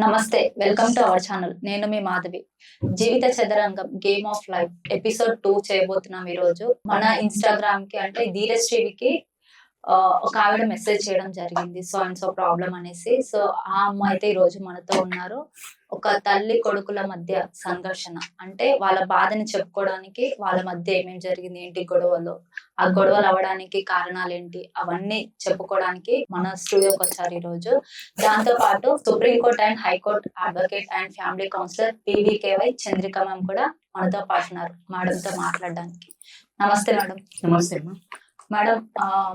నమస్తే, welcome to our channel. నేను మీ మాధవి. జీవిత చదరంగం గేమ్ ఆఫ్ లైఫ్ ఎపిసోడ్ 2 చేయబోతున్నాం ఈ రోజు. మన ఇన్‌స్టాగ్రామ్ కి అంటే ధీరశ్రీవికి ఒక ఆవిడ మెసేజ్ చేయడం జరిగింది. సో అండ్ సో ప్రాబ్లం అనేసి. సో ఆ అమ్మాయి అయితే ఈ రోజు మనతో ఉన్నారు. ఒక తల్లి కొడుకుల మధ్య సంఘర్షణ అంటే వాళ్ళ బాధని చెప్పుకోవడానికి వాళ్ళ మధ్య ఏమేం జరిగింది, ఏంటి గొడవలు, ఆ గొడవలు అవడానికి కారణాలు ఏంటి, అవన్నీ చెప్పుకోవడానికి మన స్టూడియోకి వచ్చారు ఈ రోజు. దాంతో పాటు supreme court and high court advocate and family counsellor PVKY Chandrika ma'am కూడా మనతో పాటు ఉన్నారు మేడంతో మాట్లాడడానికి. నమస్తే మేడం. నమస్తే మేడం,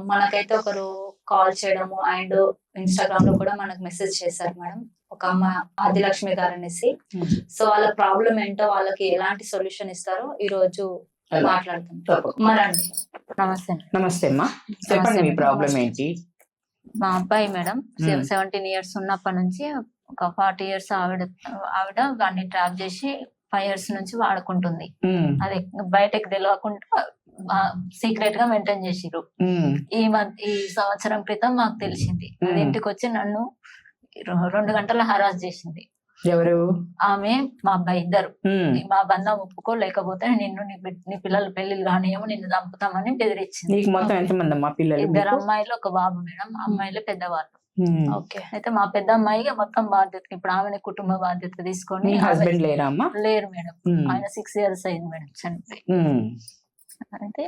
మనకైతే ఒకరు కాల్ చేయడము అండ్ ఇన్‌స్టాగ్రామ్ లో కూడా మనకు మెసేజ్ చేశారు మేడం. ఒక అమ్మ ఆదిలక్ష్మి గారు అనేసి. సో వాళ్ళ ప్రాబ్లం ఏంటో, వాళ్ళకి ఎలాంటి సొల్యూషన్ ఇస్తారో ఈ రోజు మాట్లాడుతాం. మరండి. నమస్తే. నమస్తే అమ్మా, చెప్పండి మీ ప్రాబ్లం ఏంటి? మా అబ్బాయి మేడం 17 years ఉన్నప్పటి నుంచి ఒక 40 years ఆవిడ వాడిని ట్రాప్ చేసి 5 years నుంచి వాడుకుంటుంది. అది బయటకు తెలియకుండా సీక్రెట్ గా మెయింటైన్ చేసిరు. ఈ సంవత్సరం క్రితం మాకు తెలిసింది. అది ఇంటికి వచ్చి నన్ను 2 గంటల హరాస్ చేసింది. ఎవరు? ఆమె మా అబ్బాయి ఇద్దరు. మా బంధం ఒప్పుకోలేకపోతే నిన్ను నీ పిల్లల పెళ్లిళ్ళు కానియేమో నిన్ను చంపుతామని బెదిరించింది. మొత్తం ఎంతమంది అమ్మా పిల్లలు? 2 అమ్మాయిలు 1 బాబు మేడం. అమ్మాయిలే పెద్దవాళ్ళు. ఓకే. అయితే మా పెద్ద అమ్మాయి మొత్తం బాధ్యత, ఇప్పుడు ఆమె కుటుంబ బాధ్యత తీసుకొని. హస్బెండ్ లేరా అమ్మా? లేరు మేడం. ఆయన 6 years అయింది మేడం చనిపోయి. అయితే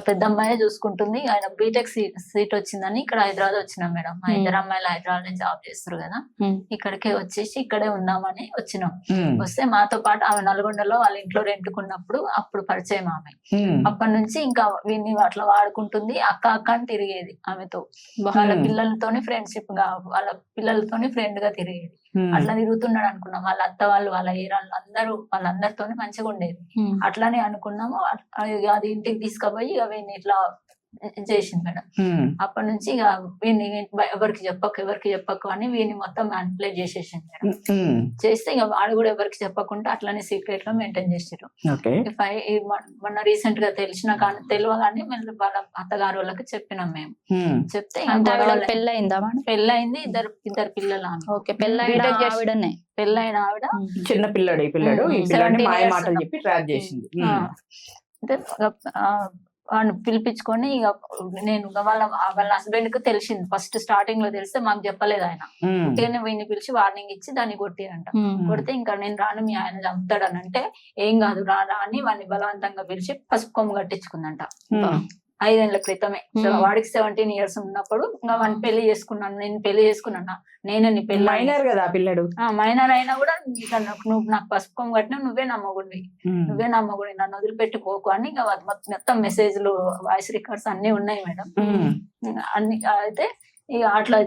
పెద్ద అమ్మాయి చూసుకుంటుంది. ఆయన బీటెక్ సీట్ వచ్చిందని ఇక్కడ హైదరాబాద్ వచ్చినాం మేడం. మా 2 అమ్మాయిలు హైదరాబాద్ లో జాబ్ చేస్తారు కదా, ఇక్కడికే వచ్చేసి ఇక్కడే ఉందామని వచ్చినాం. వస్తే మాతో పాటు ఆమె నల్గొండలో వాళ్ళ ఇంట్లో రెంట్కున్నప్పుడు అప్పుడు పరిచయం ఆమె. అప్పటి నుంచి ఇంకా వీడిని అట్లా వాడుకుంటుంది. అక్క అక్క అని తిరిగేది ఆమెతో. వాళ్ళ పిల్లలతోని ఫ్రెండ్షిప్ గా, వాళ్ళ పిల్లలతోని ఫ్రెండ్ గా తిరిగేది. అట్లా తిరుగుతున్నాడు అనుకున్నాం. వాళ్ళ అత్త వాళ్ళు, వాళ్ళ ఏరాళ్ళు అందరూ వాళ్ళందరితోని మంచిగా ఉండేది. అట్లానే అనుకున్నాము. అది ఇంటికి తీసుకుపోయి వీడిని ఇట్లా చేసింది మేడం. అప్పటి నుంచి ఇక వీడిని ఎవరికి చెప్పకు అని వీడిని మొత్తం మ్యానిపులేట్ చేసేసింది మేడం. చేస్తే ఇక వాడు కూడా ఎవరికి చెప్పకుండా అట్లానే సీక్రెట్ లో మెయింటైన్ చేసారు. మొన్న రీసెంట్ గా తెలియగానే వాళ్ళ అత్తగారు వాళ్ళకి చెప్పినాం మేము. చెప్తే పెళ్ళయింది. ఇద్దరు పిల్లలు. పెళ్ళైన ఆవిడ చిన్న పిల్లడు మాయ మాటలు చెప్పి ట్రాప్ చేసింది. వాడిని పిలిపించుకొని ఇక నేను వాళ్ళ హస్బెండ్ కి తెలిసింది. ఫస్ట్ స్టార్టింగ్ లో తెలిస్తే మాకు చెప్పలేదు ఆయన. ఉట్టిగానే వీడిని పిలిచి వార్నింగ్ ఇచ్చి దాన్ని కొట్టిరంట. కొడితే ఇంకా నేను రాను, మీ ఆయన చంపుతాడని అంటే ఏం కాదు రా అని వాడిని బలవంతంగా పిలిచి పసుపు కొమ్ము కట్టించుకుందంట. 5 ఏళ్ల క్రితమే. వాడికి 17 years ఉన్నప్పుడు ఇంకా వాడిని పెళ్లి చేసుకున్నాను. నేను పెళ్లి చేసుకున్నా. నేనే నీ పెళ్లి. మైనర్ కదా పిల్లడు. మైనర్ అయినా కూడా నువ్వు నాకు పసుపు కొమ్ము కట్టినా నువ్వే నమ్మగుండి, నన్ను వదిలిపెట్టిపోకు అని ఇంకా మొత్తం మెసేజ్లు, వాయిస్ రికార్డ్స్ అన్ని ఉన్నాయి మేడం. అన్ని అయితే ఇక అట్లా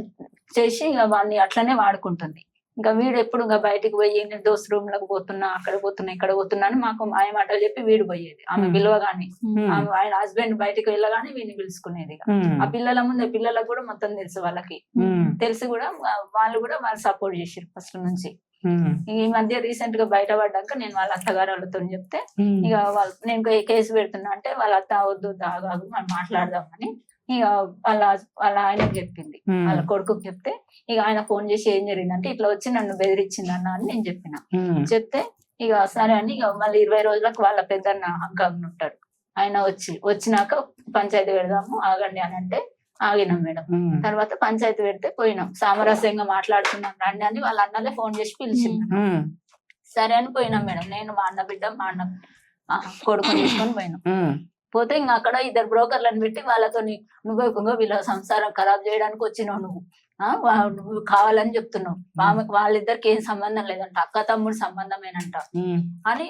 చేసి ఇక వాడిని అట్లనే వాడుకుంటుంది. ఇంకా వీడు ఎప్పుడు ఇంకా బయటికి పోయి దోస్త్ రూమ్ లకు పోతున్నా, అక్కడ పోతున్నా, ఇక్కడ పోతున్నా అని మాకు మాయ మాటలు చెప్పి వీడు పోయేది. ఆమె పిలవగానే, ఆయన హస్బెండ్ బయటకు వెళ్ళగానే వీడిని పిలుచుకునేది. ఆ పిల్లల ముందు పిల్లలకు కూడా మొత్తం తెలుసు. వాళ్ళకి తెలిసి కూడా వాళ్ళు సపోర్ట్ చేసారు ఫస్ట్ నుంచి. ఈ మధ్య రీసెంట్ గా బయటపడ్డాక నేను వాళ్ళ అత్తగారు వాళ్ళతో చెప్తే ఇక నేను కేసు పెడుతున్నా అంటే వాళ్ళ అత్త వద్దు దాగాగు మనం మాట్లాడదామని ఇక వాళ్ళ ఆయనకు చెప్పింది. వాళ్ళ కొడుకుకి చెప్తే ఇక ఆయన ఫోన్ చేసి ఏం జరిగిందంటే ఇట్లా వచ్చి నన్ను బెదిరించింది అన్న అని నేను చెప్పిన. చెప్తే ఇక సరే అని ఇక మళ్ళీ 20 రోజులకు వాళ్ళ పెద్దన్న హంకాగ్ ఉంటాడు, ఆయన వచ్చినాక పంచాయతీ పెడదాము ఆగండి అని అంటే ఆగినాం మేడం. తర్వాత పంచాయతీ పెడితే పోయినాం. సామరస్యంగా మాట్లాడుతున్నాం రండి అని వాళ్ళ అన్నలే ఫోన్ చేసి పిలిచింది. సరే అని పోయినాం మేడం. నేను మా అన్న బిడ్డ, మా అన్న కొడుకుని తీసుకొని పోయినాం. పోతే ఇంకా అక్కడ 2 బ్రోకర్లను పెట్టి వాళ్ళతో నువ్వు వీళ్ళ సంసారం ఖరాబ్ చేయడానికి వచ్చినావు, నువ్వు కావాలని చెప్తున్నావు, వాళ్ళిద్దరికి ఏం సంబంధం లేదంట, అక్క తమ్ముడు సంబంధమేనంట అని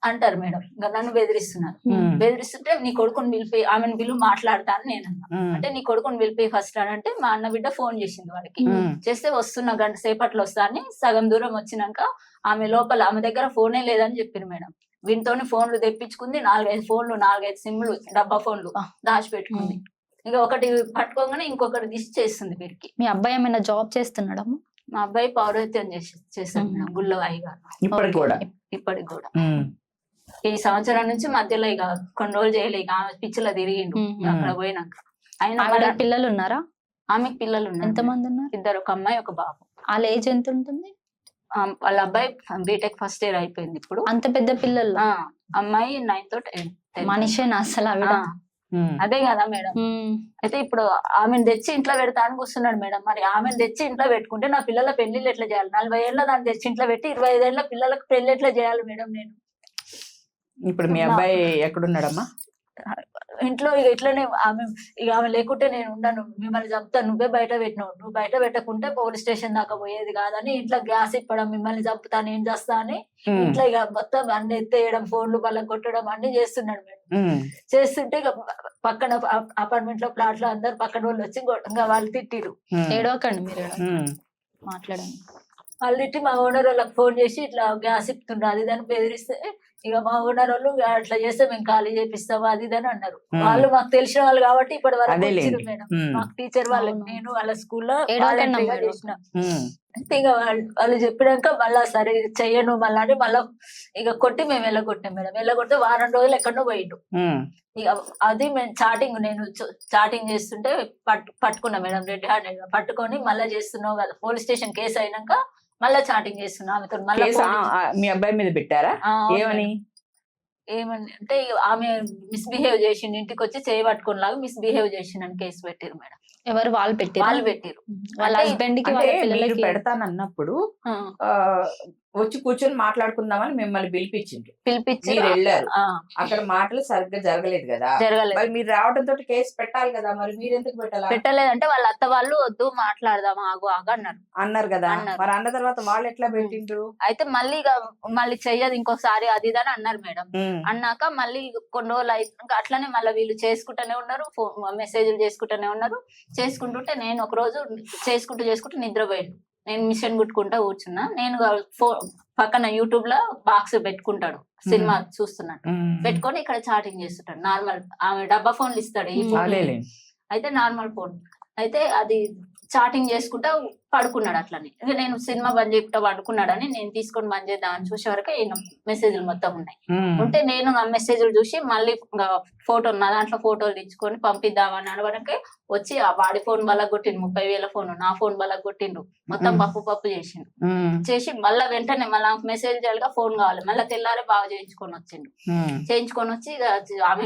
అంటారు మేడం. ఇంకా నన్ను బెదిరిస్తున్నారు. బెదిరిస్తుంటే నీ కొడుకుని పిలిపి ఆమెను పిలువ మాట్లాడతా అని నేను అన్నా. అంటే నీ కొడుకుని పిలిపి ఫస్ట్ అని అంటే మా అన్న బిడ్డ ఫోన్ చేసింది వాడికి. చేస్తే వస్తున్నా గంట సేపట్లో వస్తా అని. సగం దూరం వచ్చినాక ఆమె లోపల ఆమె దగ్గర ఫోనే లేదని చెప్పింది మేడం. వీటితోని ఫోన్లు తెప్పించుకుంది. 4-5 ఫోన్లు, 4-5 సిమ్లు, డబ్బా ఫోన్లు దాచిపెట్టుకుంది. ఇంకా ఒకటి పట్టుకోగానే ఇంకొకటి తీసి చేస్తుంది వీరికి. మీ అబ్బాయి ఏమైనా జాబ్ చేస్తున్నాడా? మా అబ్బాయి పౌరోహిత్యం చేస్తాడు మేడం, గుళ్ళవాయి గారు. ఇప్పటికి కూడా ఈ సంవత్సరం నుంచి మధ్యలో ఇక కొన్ని రోజులు చేయలే, ఇక పిచ్చిలో తిరిగిండు అక్కడ పోయినాక. ఆయన పిల్లలు ఉన్నారా? ఆమెకు పిల్లలు ఉన్నారు. ఎంతమంది ఉన్నారు? 2, ఒక అమ్మాయి 1 బాబు. వాళ్ళ ఏజ్ ఎంత ఉంటుంది? వాళ్ళ అబ్బాయి బీటెక్ ఫస్ట్ ఇయర్ అయిపోయింది ఇప్పుడు. అంత పెద్ద పిల్లలు అమ్మాయి 9th మనిషేనా అసలు ఆవిడ? అదే కదా మేడం. అయితే ఇప్పుడు ఆమెను తెచ్చి ఇంట్లో పెడతానికి వస్తున్నాడు మేడం. మరి ఆమెను తెచ్చి ఇంట్లో పెట్టుకుంటే నా పిల్లల పెళ్లిళ్ళు ఎట్లా చేయాలి? 40 ఏళ్ళ దాన్ని తెచ్చి ఇంట్లో పెట్టి 25 ఏళ్ళ పిల్లలకు పెళ్లి ఎట్లా చేయాలి మేడం నేను? ఇప్పుడు మీ అబ్బాయి ఎక్కడున్నాడమ్మా? ఇంట్లో ఇక ఇట్లనే ఆమె లేకుంటే నేను ఉండను, మిమ్మల్ని చంపుతాను, నువ్వే బయట పెట్టినావు, నువ్వు బయట పెట్టకుంటే పోలీస్ స్టేషన్ దాకా పోయేది కాదని ఇంట్లో గ్యాస్ ఇప్పడం, మిమ్మల్ని చంపుతాను ఏం చేస్తా అని ఇంట్లో ఇక మొత్తం అన్ని ఎత్తేయడం, ఫోన్లు బల్ల కొట్టడం అన్ని చేస్తున్నాడు మేడం. చేస్తుంటే ఇక పక్కన అపార్ట్మెంట్ లో ప్లాట్ లో అందరు పక్కన వాళ్ళు వచ్చి ఇంకా వాళ్ళు తిట్టిరు. ఏడవకండి మీరు, మాట్లాడండి. వాళ్ళు తిట్టి మా ఓనర్ వాళ్ళకి ఫోన్ చేసి ఇట్లా గ్యాస్ ఇస్తుండ్రు అది దాన్ని బెదిరిస్తే ఇక మా ఓనర్ వాళ్ళు అట్లా చేస్తే మేము ఖాళీ చేపిస్తాము అది ఇదని అన్నారు. వాళ్ళు మాకు తెలిసిన వాళ్ళు కాబట్టి ఇప్పటి వరకు వచ్చిరు మేడం. మాకు టీచర్ వాళ్ళు, నేను వాళ్ళ స్కూల్లో చేసిన. ఇక వాళ్ళు చెప్పినాక మళ్ళా సరే చెయ్యను మళ్ళా అని మళ్ళా ఇక కొట్టి మేము వెళ్ళగొట్టాం మేడం. వెళ్ళగొడితే వారం రోజులు ఎక్కడో పోయిండు. ఇక అది మేము నేను చాటింగ్ చేస్తుంటే పట్టుకున్నా మేడం, రెడ్ హ్యాండెడ్ గా పట్టుకొని మళ్ళా చేస్తున్నావు కదా, పోలీస్ స్టేషన్ కేసు అయినాక మళ్ళా చాటింగ్ చేస్తున్నా ఆమెతో. మళ్ళీ మీ అబ్బాయి మీద పెట్టారా? ఏమని అంటే ఆమె మిస్బిహేవ్ చేసిండు, ఇంటికి వచ్చి చేయబట్టుకుని లాగా మిస్బిహేవ్ చేసిండని కేసు పెట్టారు మేడం. ఎవరు? వాళ్ళు పెట్టారు. వాళ్ళ హస్బెండ్ కి పెడతానన్నప్పుడు వచ్చి కూర్చొని మాట్లాడుకుందామని మిమ్మల్ని పిలిపించి మీరు వెళ్ళారు. అక్కడ మాటలు సరిగ్గా జరగలేదు కదా, మరి మీరు రావడంతో కేసు పెట్టాలి కదా, మరి మీరు ఎందుకు పెట్టలేదంటే వాళ్ళ అత్త వాళ్ళు వద్దు మాట్లాడదాం ఆగు ఆగు అన్నారు కదా. మరి అన్న తర్వాత వాళ్ళు ఎట్లా పెట్టిండ్రు? అయితే మళ్ళీ చెయ్యదు ఇంకోసారి అది ఇదని అన్నారు మేడం. అన్నాక మళ్ళీ కొన్ని రోజులు అయినాక అట్లనే మళ్ళీ వీళ్ళు చేసుకుంటూనే ఉన్నారు, మెసేజ్లు చేసుకుంటూనే ఉన్నారు. చేసుకుంటుంటే నేను ఒక రోజు చేసుకుంటూ నిద్రపోయాను. నేను మిషన్ కుట్టుకుంటా కూర్చున్నా. నేను పక్కన యూట్యూబ్ లో బాక్స్ పెట్టుకుంటాడు, సినిమా చూస్తున్నట్టు పెట్టుకొని ఇక్కడ చాటింగ్ చేస్తుంటాడు. నార్మల్ ఆమె డబ్బా ఫోన్లు ఇస్తాడు ఈ ఫోన్, అయితే నార్మల్ ఫోన్ అయితే అది చాటింగ్ చేసుకుంటా పడుకున్నాడు. అట్లని ఇక నేను సినిమా బంద్ చేయకుండా పడుకున్నాడని నేను తీసుకొని బంద్ చేద్దామని చూసే వరకు మెసేజ్లు మొత్తం ఉన్నాయి. ఉంటే నేను ఆ మెసేజ్లు చూసి మళ్ళీ ఫోటో నా దాంట్లో ఫోటోలు తెచ్చుకొని పంపిద్దామని అనవడానికి వచ్చి ఆ వాడి ఫోన్ వల్ల కొట్టిండు, 30,000 ఫోన్ నా ఫోన్ వల్ల కొట్టిండు, మొత్తం పప్పు చేసిండు. చేసి మళ్ళీ వెంటనే మళ్ళీ మెసేజ్ చేయాలిగా ఫోన్ కావాలి, మళ్ళీ తెల్లారే బాగా చేయించుకొని వచ్చిండు. చేయించుకొని వచ్చి ఇక ఆమె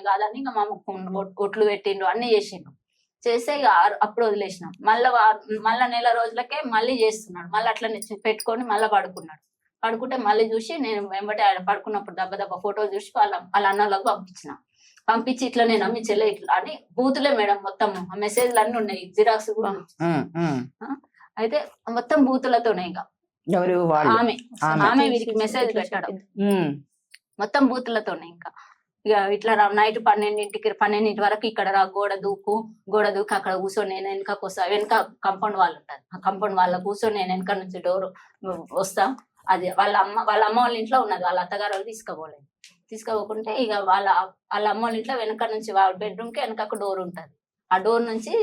కాదని ఇక మా ఒట్లు పెట్టిండు, అన్ని చేసిండు. చేస్తే ఇక అప్పుడు వదిలేసినాం. మళ్ళా నెల రోజులకే మళ్ళీ చేస్తున్నాడు. మళ్ళీ అట్లా పెట్టుకొని మళ్ళీ పడుకుంటే మళ్ళీ చూసి నేను వెంబడి ఆయన పడుకున్నప్పుడు దెబ్బ ఫోటోలు చూసి వాళ్ళ అన్నలకు పంపించి ఇట్లా నేను మీ చెల్లె ఇట్లా అని బూతులే మేడం. మొత్తం మెసేజ్లు అన్ని ఉన్నాయి, జిరాక్స్ కూడా. అయితే మొత్తం బూతులతోనే ఇక ఆమె వీరికి మెసేజ్ పెట్టడం మొత్తం బూతులతోనే. ఇంకా ఇక ఇట్లా నైట్ 12 వరకు ఇక్కడ రా, గోడ దూకు అక్కడ కూర్చొని నేను వెనకకు వస్తా. వెనక కంపౌండ్ వాళ్ళు ఉంటారు, ఆ కంపౌండ్ వాళ్ళ కూర్చొని నేను వెనక నుంచి డోర్ వస్తా. అది వాళ్ళ అమ్మ వాళ్ళ ఇంట్లో ఉన్నది, వాళ్ళ అత్తగారు వాళ్ళు తీసుకోకుంటే ఇక వాళ్ళ అమ్మ వాళ్ళ ఇంట్లో వెనక నుంచి వాళ్ళ బెడ్రూమ్ కి వెనక డోర్ ఉంటది, ఆ డోర్ నుంచి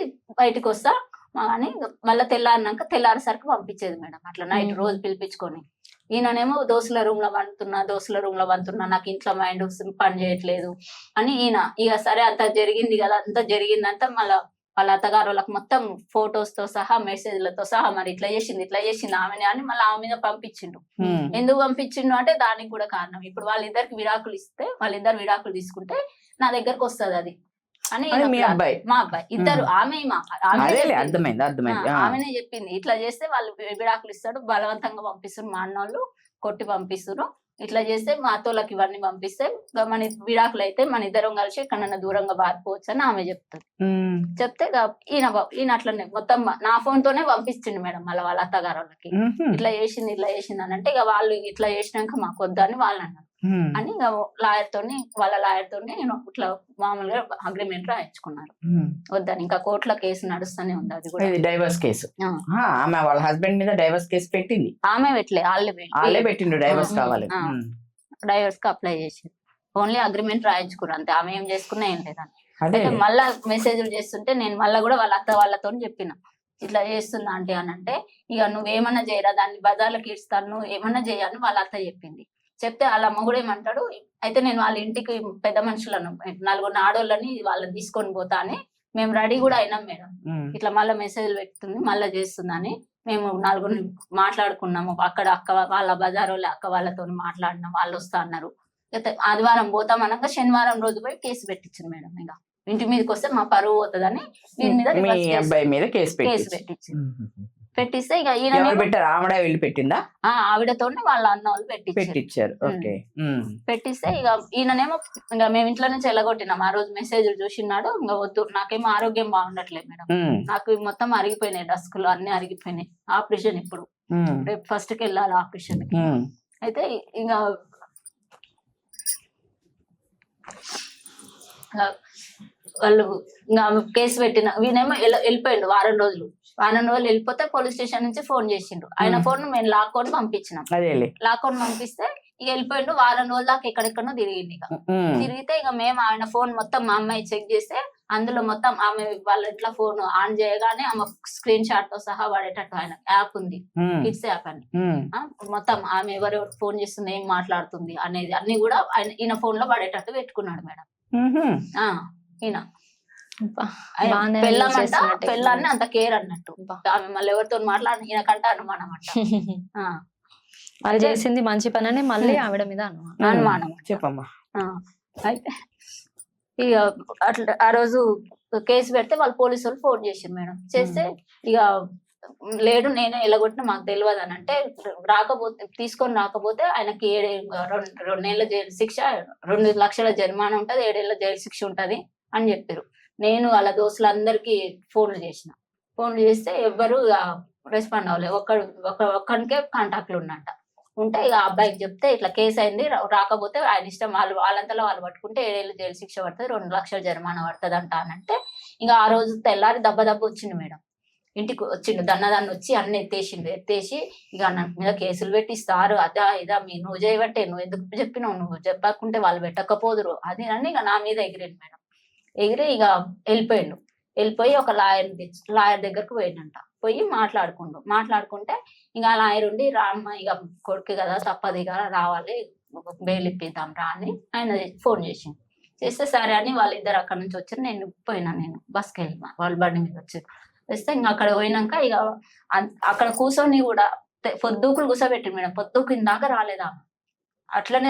బయటకు వస్తా అని మళ్ళీ తెల్లారేసరికి పంపించేది మేడం. అట్లా నైట్ రోజు పిలిపించుకొని ఈయననేమో దోస్తుల రూమ్ లో వంతున్నా నాకు ఇంట్లో మైండ్ పని చేయట్లేదు అని ఈయన. ఇక సరే అంత జరిగింది కదా, అంతా జరిగిందంతా మళ్ళా వాళ్ళ అత్తగారు వాళ్ళకి మొత్తం ఫొటోస్ తో సహా మెసేజ్లతో సహా మరి ఇట్లా చేసింది ఆమెని అని మళ్ళీ ఆమె మీద పంపించిండు. ఎందుకు పంపించిండు అంటే దానికి కూడా కారణం, ఇప్పుడు వాళ్ళిద్దరికి వాళ్ళిద్దరు విడాకులు తీసుకుంటే నా దగ్గరకు వస్తుంది అది అని మా అబ్బాయి ఇద్దరు ఆమెనే చెప్పింది. ఇట్లా చేస్తే వాళ్ళు విడాకులు ఇస్తాడు, బలవంతంగా పంపిస్తారు, మా అన్నోళ్ళు కొట్టి పంపిస్తారు. ఇట్లా చేస్తే మా అత్తోళ్ళకి ఇవన్నీ పంపిస్తే మన విడాకులు అయితే మన ఇద్దరం కలిసి ఎక్కడన్నా దూరంగా పారిపోవచ్చు అని ఆమె చెప్తుంది. చెప్తే ఈయన అట్లనే మొత్తం నా ఫోన్ తోనే పంపిస్తుండు మేడం. మళ్ళీ వాళ్ళ అత్తగారు వాళ్ళకి ఇట్లా చేసింది అని అంటే ఇక వాళ్ళు ఇట్లా చేసినాక మాకు వద్దని వాళ్ళు అన్నారు అని ఇక వాళ్ళ లాయర్ తోని నేను ఇట్లా మామూలుగా అగ్రిమెంట్ రాయించుకున్నారు వద్దని. ఇంకా కోర్టులో కేసు నడుస్తూనే ఉంది, అది కూడా డైవర్స్ కేసు. వాళ్ళ హస్బెండ్ మీద డైవర్స్ కేసు పెట్టింది ఆమె, పెట్టలే వాళ్ళే పెట్టిండు. డైవర్స్ కావాలి, డైవర్స్ కి అప్లై చేసి ఓన్లీ అగ్రిమెంట్ రాయించుకున్నారు అంతే. ఆమె ఏం చేసుకున్నా ఏం లేదని. అయితే మళ్ళా మెసేజ్లు చేస్తుంటే నేను మళ్ళా కూడా వాళ్ళ అత్త వాళ్ళతో చెప్పిన ఇట్లా చేస్తున్నా అంటే అని అంటే ఇక నువ్వేమన్నా చేయరా, దాన్ని బజార్లకు ఇస్తాను, నువ్వు ఏమన్నా చేయని వాళ్ళ అత్త చెప్పింది. చెప్తే వాళ్ళ అమ్మ కూడా ఏమంటాడు, అయితే నేను వాళ్ళ ఇంటికి పెద్ద మనుషులను 4 ఆడోళ్ళని వాళ్ళని తీసుకొని పోతా అని మేము రెడీ కూడా అయినాం మేడం. ఇట్లా మళ్ళీ మెసేజ్లు పెడుతుంది, మళ్ళీ చేస్తుందని మేము నలుగురు మాట్లాడుకున్నాము. అక్కడ అక్క వాళ్ళ బజార్ వాళ్ళ అక్క వాళ్ళతో మాట్లాడినాం, వాళ్ళు వస్తా అన్నారు. అయితే ఆదివారం పోతాం అనగా శనివారం రోజు పోయి కేసు పెట్టించింది మేడం. ఇక ఇంటి మీదకి వస్తే మా పరువు పోతుందని దీని మీద మీ reverse అబ్బాయి మీద కేసు కేసు పెట్టించింది. పెట్టిస్తే ఇక ఎవరు ఈయన పెట్టారు? ఆవిడ వెళ్ళి పెట్టిందా? ఆవిడతోనే వాళ్ళ అన్న వాళ్ళు పెట్టించారు. ఓకే. పెట్టిస్తే ఇక ఈయననేమో ఇంకా మేము ఇంట్లో నుంచి వెళ్ళగొట్టినాం. ఆ రోజు మెసేజ్ చూసినాడు, ఇంకా వద్దు నాకేమో ఆరోగ్యం బాగుండట్లేదు మేడం, నాకు మొత్తం అరిగిపోయినాయి, డస్కులు అన్ని అరిగిపోయినాయి, ఆపరేషన్ ఇప్పుడు రేపు ఫస్ట్ కి వెళ్ళాలి ఆపరేషన్ కి. అయితే ఇంకా వాళ్ళు ఇంకా కేసు పెట్టిన వీనేమో వెళ్ళిపోయిండు. వారం రోజులు వెళ్ళిపోతే పోలీస్ స్టేషన్ నుంచి ఫోన్ చేసిండు. ఆయన ఫోన్ మేము లాక్కొని పంపించినాం. లాక్కొని పంపిస్తే ఇక వెళ్ళిపోయిండు. వారం రోజుల దాకా ఎక్కడెక్కడో తిరిగింది. ఇక తిరిగితే ఇక మేము ఆయన ఫోన్ మొత్తం మా అమ్మాయి చెక్ చేస్తే అందులో మొత్తం ఆమె వాళ్ళ ఇంట్లో ఫోన్ ఆన్ చేయగానే ఆమె స్క్రీన్ షాట్ తో సహా పడేటట్టు ఆయన యాప్ ఉంది, కిడ్స్ యాప్ అని. మొత్తం ఆమె ఎవరెవరు ఫోన్ చేస్తుంది, ఏం మాట్లాడుతుంది అనేది అన్ని కూడా ఈయన ఫోన్ లో పడేటట్టు పెట్టుకున్నాడు మేడం. ఈయన పెళ్ళాన్ని అంత కేర్ అన్నట్టు. ఆమె మళ్ళీ ఎవరితో మాట్లాడి ఈయనకంటే అనుమానం అంట. అది చేసింది మంచి పని అని మళ్ళీ ఆవిడ మీద అనుమానం. చెప్పమ్మా. అయితే ఇక అట్లా ఆ రోజు కేసు పెడితే వాళ్ళు పోలీసు వాళ్ళు ఫోన్ చేసింది మేడం. చేస్తే ఇక లేడు, నేనే ఎలగొట్టిన, మాకు తెలియదు అని అంటే, రాకపోతే తీసుకొని రాకపోతే ఆయనకి 2 నెలల జైలు శిక్ష, 2 లక్షల జరిమానా ఉంటది, 7 ఏళ్ల జైలు శిక్ష ఉంటది అని చెప్పారు. నేను వాళ్ళ దోస్తులందరికీ ఫోన్లు చేస్తే ఎవ్వరు రెస్పాండ్ అవ్వలేదు. ఒక్కడికే కాంటాక్ట్లు ఉన్నట్ట. ఉంటే ఇక అబ్బాయికి చెప్తే ఇట్లా కేసు అయింది, రాకపోతే ఆయన ఇష్టం, వాళ్ళంతలో వాళ్ళు పట్టుకుంటే 7 ఏళ్ల జైలు శిక్ష పడుతుంది, 2 లక్షల జరిమానా పడుతుంది అంట అనంటే, ఇంకా ఆ రోజు తెల్లారి దెబ్బ వచ్చిండు మేడం. ఇంటికి వచ్చిండు దన్నదాన్ని వచ్చి అన్ని ఎత్తేసి ఇక నా మీద కేసులు పెట్టిస్తారు, అదా ఇదా నువ్వు చేయబట్టే, నువ్వు ఎందుకు చెప్పినావు, నువ్వు చెప్పకుంటే వాళ్ళు పెట్టకపోదురు అది అని ఇక నా మీద ఎగిరిండు మేడం. ఎగిరి ఇక వెళ్ళిపోయి ఒక లాయర్ దగ్గరకు పోయిండంట. పోయి మాట్లాడుకుంటే ఇక లాయర్ ఉండి రామ్మ ఇక కొడుకు కదా తప్పదు ఇక రావాలి, బెయిల్ ఇప్పిద్దాం రా అని ఆయన ఫోన్ చేస్తే సరే అని వాళ్ళిద్దరు అక్కడ నుంచి వచ్చారు. నేను బస్కి వెళ్ళినా, వాళ్ళ బండి మీద వచ్చారు. వస్తే ఇంకా అక్కడ పోయినాక ఇక అక్కడ కూర్చొని కూడా పొద్దుకులు కూర్చోబెట్టింది మేడం. పొద్దుకు దాకా రాలేదా, అట్లనే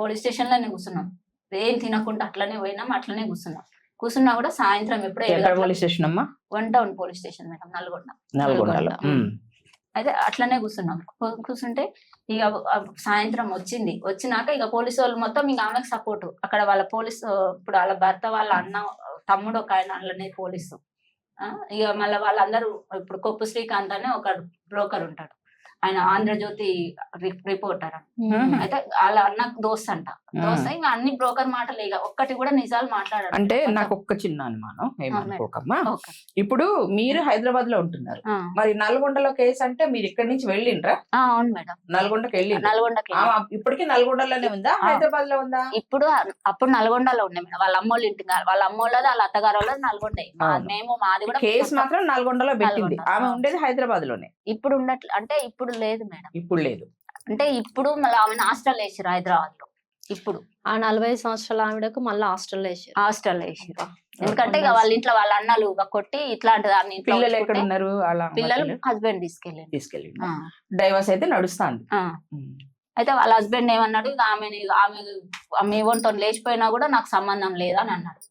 పోలీస్ స్టేషన్ లోనే కూర్చున్నాం, ఏం తినకుండా అట్లనే పోయినాం, అట్లనే కూర్చున్నా కూడా సాయంత్రం ఎప్పుడో పోలీస్ స్టేషన్ అమ్మా, 1 town police station madam, Nalgonda. అయితే అట్లనే కూర్చుంటే ఇక సాయంత్రం వచ్చినాక ఇక పోలీసు వాళ్ళు మొత్తం ఇక ఆమెకు సపోర్టు. అక్కడ వాళ్ళ పోలీసు, ఇప్పుడు వాళ్ళ భర్త వాళ్ళ అన్న తమ్ముడు ఒక ఆయన అందులోనే పోలీసు. ఇక మళ్ళీ వాళ్ళందరూ, ఇప్పుడు కొప్పు శ్రీకాంత్ అనే ఒక బ్రోకర్ ఉంటాడు, ఆయన ఆంధ్రజ్యోతి రిపోర్టర్. అయితే వాళ్ళ అన్న దోస్త్ ఇంకా అన్ని బ్రోకర్ మాటలు, ఇక ఒక్కటి కూడా నిజాలు మాట్లాడారు. అంటే నాకు ఒక్క చిన్న అనుమానం, ఏమనుకోకమ్మా. ఇప్పుడు మీరు హైదరాబాద్ లో ఉంటున్నారు, మరి నల్గొండలో కేసు అంటే మీరు ఇక్కడి నుంచి వెళ్ళిండ్రా? అవును మేడం, నల్గొండకి ఇప్పటికీ నల్గొండలోనే ఉందా, హైదరాబాద్ లో ఉందా? అప్పుడు నల్గొండలో ఉన్నాయి మేడం. వాళ్ళ అమ్మోళ్ళ ఇంటి, వాళ్ళ అమ్మోళ్ళది వాళ్ళ అత్తగారు వాళ్ళది నల్గొండ. మేము మాది కూడా కేసు మాత్రం నల్గొండలో పెట్టింది, ఆమె ఉండేది హైదరాబాద్ లోనే. ఇప్పుడు ఉండట్లు అంటే ఇప్పుడు లేదు మేడం, ఇప్పుడు లేదు అంటే ఇప్పుడు మళ్ళీ ఆమెను హాస్టల్ వేసారు హైదరాబాద్ లో. ఇప్పుడు ఆ 45 సంవత్సరాల ఆవిడకు మళ్ళీ హాస్టల్ వేసారు. ఎందుకంటే ఇక వాళ్ళ ఇంట్లో వాళ్ళ అన్నలు కొట్టి ఇట్లాంటి దాన్ని. పిల్లలు ఎక్కడ ఉన్నారు? పిల్లలు హస్బెండ్ తీసుకెళ్ళి డైవర్స్ అయితే నడుస్తాంది. అయితే వాళ్ళ హస్బెండ్ ఏమన్నాడు, ఇక ఆమె ఎవరితో లేచిపోయినా కూడా నాకు సంబంధం లేదని అన్నాడు.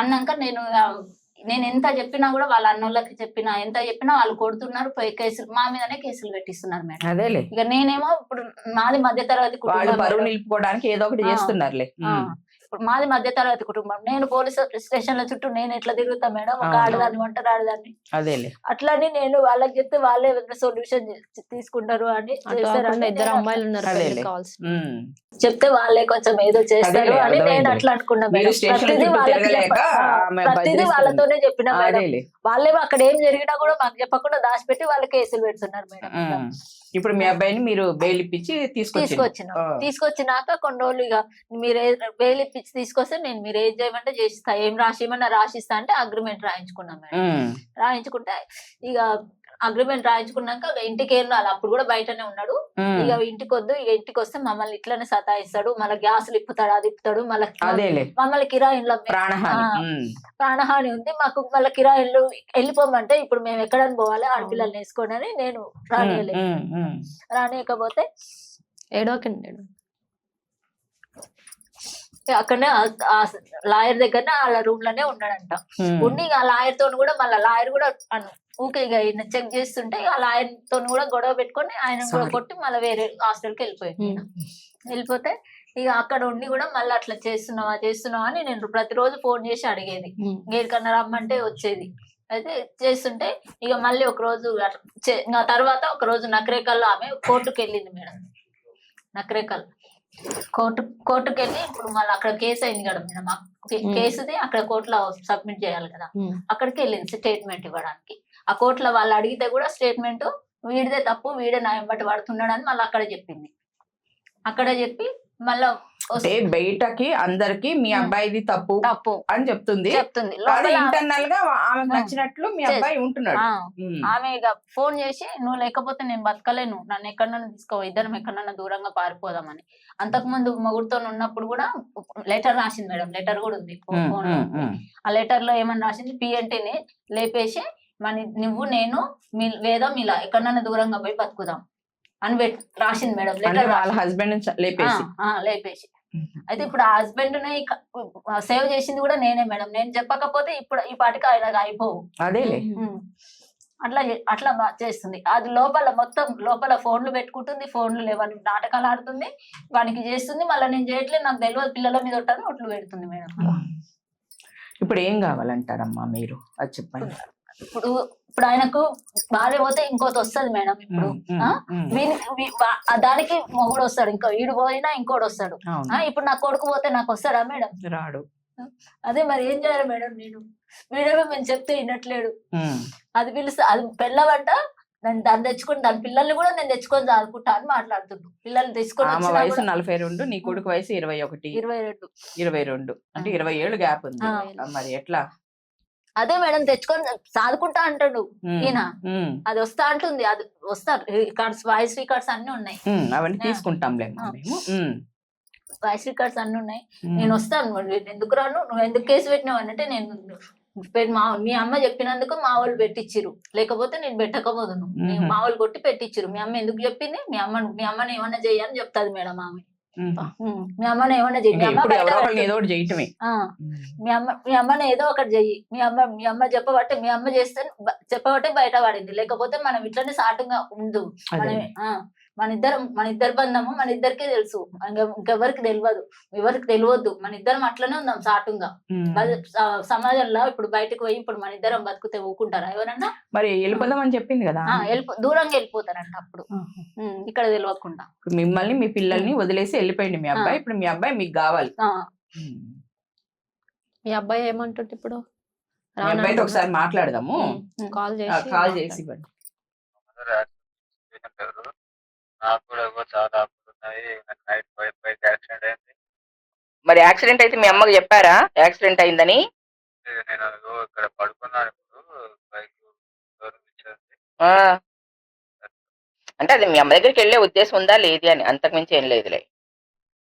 అన్నాక నేను ఎంత చెప్పినా కూడా, వాళ్ళ అన్నోళ్ళకి ఎంత చెప్పినా వాళ్ళు కొడుతున్నారు, కేసులు మా మీదనే కేసులు పెట్టిస్తున్నారు మేడం. ఇక నేనేమో ఇప్పుడు మాది మధ్యతరగతి కుటుంబం, నిలుపుకోవడానికి ఏదో ఒకటి చేస్తున్నారులే. ఇప్పుడు మాది మధ్యతరగతి కుటుంబం, నేను పోలీసు స్టేషన్ల చుట్టూ నేను ఎట్లా తిరుగుతా మేడం, ఒక ఆడదాన్ని ఒంటరి ఆడదాన్ని. అట్లని నేను వాళ్ళకి చెప్తే వాళ్ళే సొల్యూషన్ తీసుకుంటారు అని ఇద్దరు అమ్మాయిలు ఉన్నారు, చెప్తే వాళ్ళే కొంచెం ఏదో చేస్తారు అని నేను అట్లా అనుకున్నా మేడం. ప్రతిదీ వాళ్ళతోనే చెప్పిన మేడం. వాళ్ళేమో అక్కడ ఏం జరిగినా కూడా మాకు చెప్పకుండా దాచిపెట్టి వాళ్ళు కేసులు పెడుతున్నారు మేడం. ఇప్పుడు మీ అబ్బాయిని మీరు బెయిల్ ఇప్పించి తీసుకొచ్చినాక కొన్ని రోజులు ఇక మీరు బెయిల్ ఇప్పించి తీసుకొస్తే మీరు ఏం చేయమంటే చేసిస్తా, ఏం రాసిమన్నా రాసిస్తా అంటే అగ్రిమెంట్ రాయించుకున్నాం మేడం. రాయించుకుంటే ఇక అగ్రిమెంట్ రాయించుకున్నాక ఇక ఇంటికి ఏం రాలి, అప్పుడు కూడా బయటనే ఉన్నాడు. ఇక ఇంటికి వద్దు, ఇక ఇంటికి వస్తే మమ్మల్ని ఇట్లనే సతాయిస్తాడు, మళ్ళీ గ్యాసులు ఇప్పుతాడు, అది ఇప్పుతాడు, మమ్మల్ని కిరాయిల్లో ప్రాణహాని ఉంది మాకు, మళ్ళీ కిరాయిలు వెళ్ళిపోమంటే ఇప్పుడు మేము ఎక్కడని పోవాలి ఆడపిల్లల్ని వేసుకొని అని నేను రానియకపోతే ఏడోకండి అక్కడనే లాయర్ దగ్గరనే వాళ్ళ రూమ్ లోనే ఉన్నాడంట. ఉండి ఇక ఆ లాయర్ తోని కూడా మళ్ళీ లాయర్ కూడా ఊకే ఇక చెక్ చేస్తుంటే ఆ లాయర్ తోని కూడా గొడవ పెట్టుకొని ఆయన కూడా కొట్టి మళ్ళీ వేరే హాస్టల్కి వెళ్ళిపోయాడు. వెళ్ళిపోతే ఇక అక్కడ ఉండి కూడా మళ్ళీ అట్లా చేస్తున్నావా అని నేను ప్రతిరోజు ఫోన్ చేసి అడిగేది, ఇంకేడికన్నా రమ్మంటే వచ్చేది. అయితే చేస్తుంటే ఇక మళ్ళీ ఒక రోజు తర్వాత ఒక రోజు నకరేకల్లో ఆమె కోర్టుకు వెళ్ళింది మేడం. నకరేకల్ కోర్టుకు వెళ్ళి ఇప్పుడు మళ్ళీ అక్కడ కేసు అయింది కదా మేడం, కేసుది అక్కడ కోర్టులో సబ్మిట్ చేయాలి కదా, అక్కడికి వెళ్ళింది స్టేట్మెంట్ ఇవ్వడానికి. ఆ కోర్టులో వాళ్ళు అడిగితే కూడా స్టేట్మెంట్ వీడిదే తప్పు, వీడే నా వెంబటి పడుతున్నాడు అని మళ్ళీ అక్కడ చెప్పింది. అక్కడ చెప్పి మళ్ళా బయటకి అందరికి మీ అబ్బాయిది తప్పు అని చెప్తుంది. ఇంటర్నల్ గా ఆమెకు నచ్చినట్లు మీ అబ్బాయి ఉంటున్నాడు. ఆమె ఇక ఫోన్ చేసి నువ్వు లేకపోతే నేను బతకలేను, నన్ను ఎక్కడన్నా తీసుకో, ఇద్దరం ఎక్కడన్నా దూరంగా పారిపోదామని. అంతకు ముందు మొగుడుతో ఉన్నప్పుడు కూడా లెటర్ రాసింది మేడం, లెటర్ కూడా ఉంది ఫోన్ లో. ఆ లెటర్ లో ఏమని రాసింది, పిఎన్టీని లేపేసి నువ్వు నేను వేదం ఇలా ఎక్కడన్నా దూరంగా పోయి బతుకుదాం అని రాసింది మేడం లెటర్. వాళ్ళ హస్బెండ్ లేపేసి అయితే ఇప్పుడు ఆ హస్బెండ్ ని సేవ్ చేసింది కూడా నేనే మేడం. నేను చెప్పకపోతే ఇప్పుడు ఈ పాటికి ఆయన అయిపోవు. అదేలే అట్లా చేస్తుంది. అది మొత్తం లోపల ఫోన్లు పెట్టుకుంటుంది, ఫోన్లు లేవని నాటకాలు ఆడుతుంది, వానికి చేస్తుంది. మళ్ళీ నేను చేయట్లేదు, నాకు తెలియదు, పిల్లల మీద ఉంటాను ఒట్లు పెడుతుంది మేడం. ఇప్పుడు ఏం కావాలంటారమ్మా మీరు, అది చెప్పండి. ఇప్పుడు ఆయనకు భార్య పోతే ఇంకోటి వస్తుంది మేడం. ఇప్పుడు దానికి మొగుడు వస్తాడు, ఇంకా వీడు పోయినా ఇంకోటి వస్తాడు. ఇప్పుడు నా కొడుకు పోతే నాకు వస్తాడా మేడం? రాడు. అదే మరి ఏం చేయాలి మేడం? వీడేమో మేము చెప్తే వినట్లేడు. అది పిలిస్తే అది పెళ్ళవంట, దాన్ని తెచ్చుకొని దాని పిల్లల్ని కూడా నేను తెచ్చుకొని చదువుకుంటా అని మాట్లాడుతున్నాడు. పిల్లల్ని తెచ్చుకొని వయసు 42, నీ కొడుకు వయసు 21, 22 అంటే 20 ఏళ్ళు గ్యాప్ ఉంది. మరి ఎట్లా? అదే మేడం తెచ్చుకొని సాదుకుంటా అంటాడు ఈయన. అది వస్తా అంటుంది, అది వస్తారు రికార్డ్స్, వాయిస్ రికార్డ్స్ అన్ని ఉన్నాయి, అవన్నీ తీసుకుంటాం. వాయిస్ రికార్డ్స్ అన్ని ఉన్నాయి. నేను వస్తాను, ఎందుకు రాను, నువ్వు ఎందుకు కేసు పెట్టినావు అంటే, నేను మీ అమ్మ చెప్పినందుకు మా వాళ్ళు పెట్టించిరు, లేకపోతే నేను పెట్టకపోదును, మా వాళ్ళు కొట్టి పెట్టించిరు. మీ అమ్మ ఎందుకు చెప్పింది, మీ అమ్మని ఏమన్నా చెయ్యని చెప్తాది మేడం ఆమె. మీ అమ్మని ఏమన్నా చెయ్యి, మీ అమ్మని ఏదో ఒకటి చెయ్యి, మీ అమ్మ చెప్పబట్టే బయట పడింది, లేకపోతే మనం ఇట్లనే సాటుగా ఉండు. మన ఇద్దరు బంధము మన ఇద్దరికే తెలుసు, ఇంకెవరికి తెలియదు, ఎవరికి తెలియద్దు, మన ఇద్దరం అట్లనే ఉందాం సాటుగా. సమాజంలో ఇప్పుడు బయటకు పోయి ఇప్పుడు మన ఇద్దరం బతుకుతే ఊకుంటారా ఎవరన్నా? మరి వెళ్ళిపోదాం అని చెప్పింది కదా, దూరంగా వెళ్ళిపోతారంట అప్పుడు, ఇక్కడ తెలియకుండా. మిమ్మల్ని మీ పిల్లల్ని వదిలేసి వెళ్ళిపోయింది మీ అబ్బాయి, ఇప్పుడు మీ అబ్బాయి మీకు కావాలి. మీ అబ్బాయి ఏమంటుంటే ఇప్పుడు అబ్బాయితో ఒకసారి మాట్లాడదాము, కాల్ చేసి ఇవ్వండి. నాకు కూడా చాలా అప్పులు ఉన్నాయి. నైట్ బైక్ యాక్సిడెంట్ అయింది. మరి యాక్సిడెంట్ అయితే మీ అమ్మకి చెప్పారా యాక్సిడెంట్ అయిందని? నేను ఇక్కడ పడుకున్నాను, ఇప్పుడు బైక్ అంటే అది మీ అమ్మ దగ్గరికి వెళ్ళే ఉద్దేశం ఉందా లేదు అని, అంతకుమించి ఏం లేదులే.